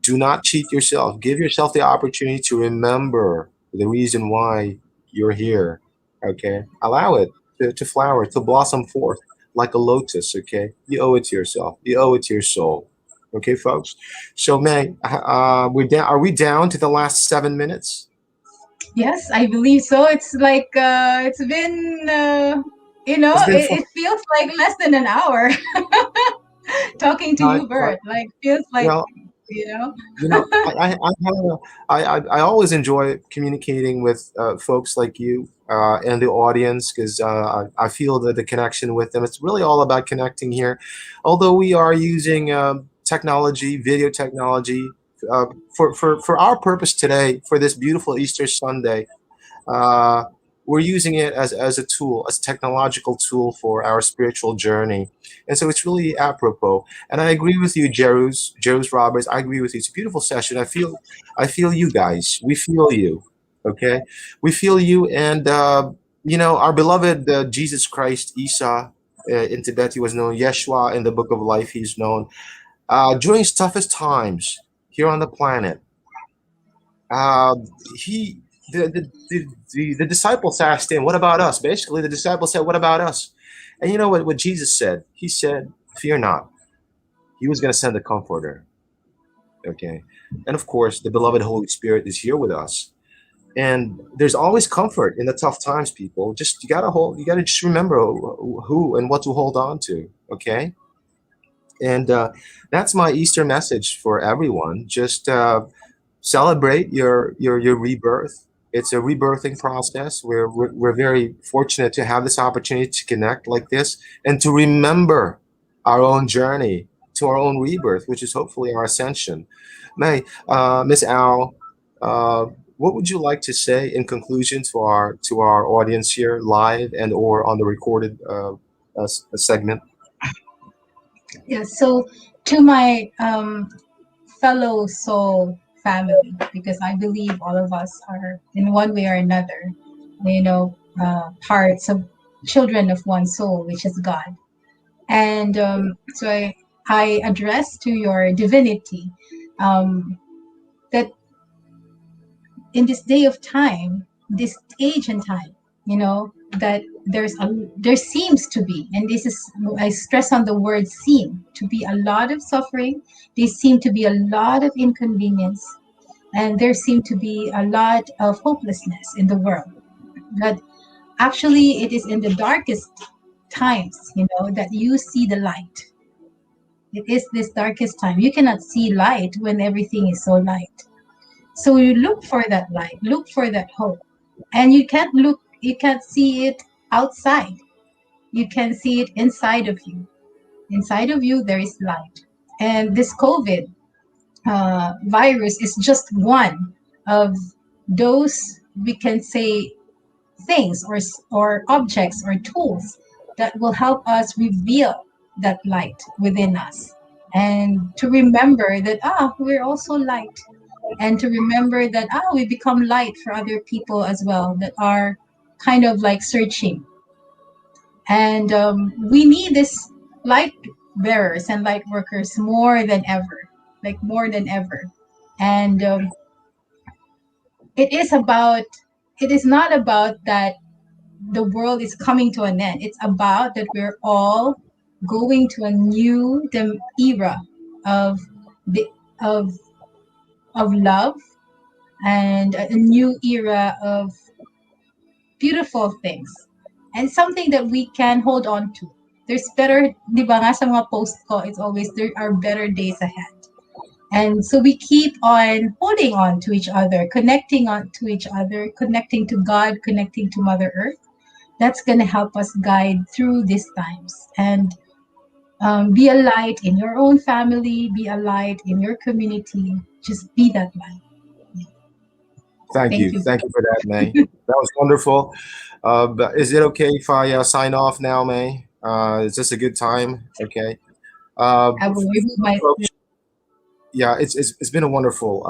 Do not cheat yourself. Give yourself the opportunity to remember the reason why you're here. Okay, allow it to flower, to blossom forth like a lotus. Okay, you owe it to yourself. You owe it to your soul. Okay, folks. So, May, we're down. Are we down to the last 7 minutes? Yes, I believe so. It's like it's been It's been fun. it feels like less than an hour talking to Time, you, time, Bert. Like feels like well, you know. I always enjoy communicating with folks like you and the audience because I feel that the connection with them. It's really all about connecting here. Although we are using technology, video technology, for our purpose today, for this beautiful Easter Sunday, uh, we're using it as a tool, as a technological tool for our spiritual journey. And so it's really apropos. And I agree with you, Jerus Roberts. I agree with you. It's a beautiful session. I feel you guys. We feel you. Okay, we feel you, and our beloved Jesus Christ, Isa. In Tibet, he was known Yeshua. In the Book of Life, he's known. During his toughest times here on the planet, he the disciples asked him, "What about us?" Basically, the disciples said, "What about us?" And you know what Jesus said? He said, "Fear not." He was going to send the Comforter. Okay, and of course, the beloved Holy Spirit is here with us. And there's always comfort in the tough times, people. Just you gotta just remember who and what to hold on to. Okay, and that's my Easter message for everyone. Just celebrate your rebirth. It's a rebirthing process. We're very fortunate to have this opportunity to connect like this and to remember our own journey to our own rebirth, which is hopefully our ascension. May, Miss Al, uh, what would you like to say in conclusion to our audience here, live and or on the recorded segment? Yeah. So to my fellow soul family, because I believe all of us are in one way or another, parts of children of one soul, which is God. And so I address to your divinity. Um, in this day of time, this age and time, that there seems to be, and this is, I stress on the word seem to be, a lot of suffering. There seem to be a lot of inconvenience, and there seem to be a lot of hopelessness in the world. But actually, it is in the darkest times, that you see the light. It is this darkest time. You cannot see light when everything is so light. So you look for that light, look for that hope. And you can't see it outside. You can see it inside of you. Inside of you, there is light. And this COVID virus is just one of those, we can say, things or objects or tools that will help us reveal that light within us, and to remember that we're also light, and to remember that we become light for other people as well that are kind of like searching. And we need this light bearers and light workers more than ever, like more than ever. And it is about, it is not about that the world is coming to an end. It's about that we're all going to a new era of the of of love, and a new era of beautiful things, and something that we can hold on to. There's better, di ba nga sa mga post ko, it's always there are better days ahead. And so we keep on holding on to each other, connecting on to each other, connecting to God, connecting to Mother Earth. That's going to help us guide through these times. And be a light in your own family, be a light in your community. Just be that light. Thank Thank you. you. Thank you for that, May. That was wonderful. But is it okay if I sign off now, May? Is this a good time? Okay. I will remove my. Folks, yeah, it's been a wonderful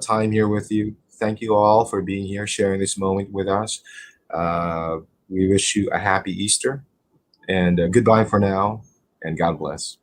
time here with you. Thank you all for being here, sharing this moment with us. Uh, we wish you a happy Easter, and goodbye for now, and God bless.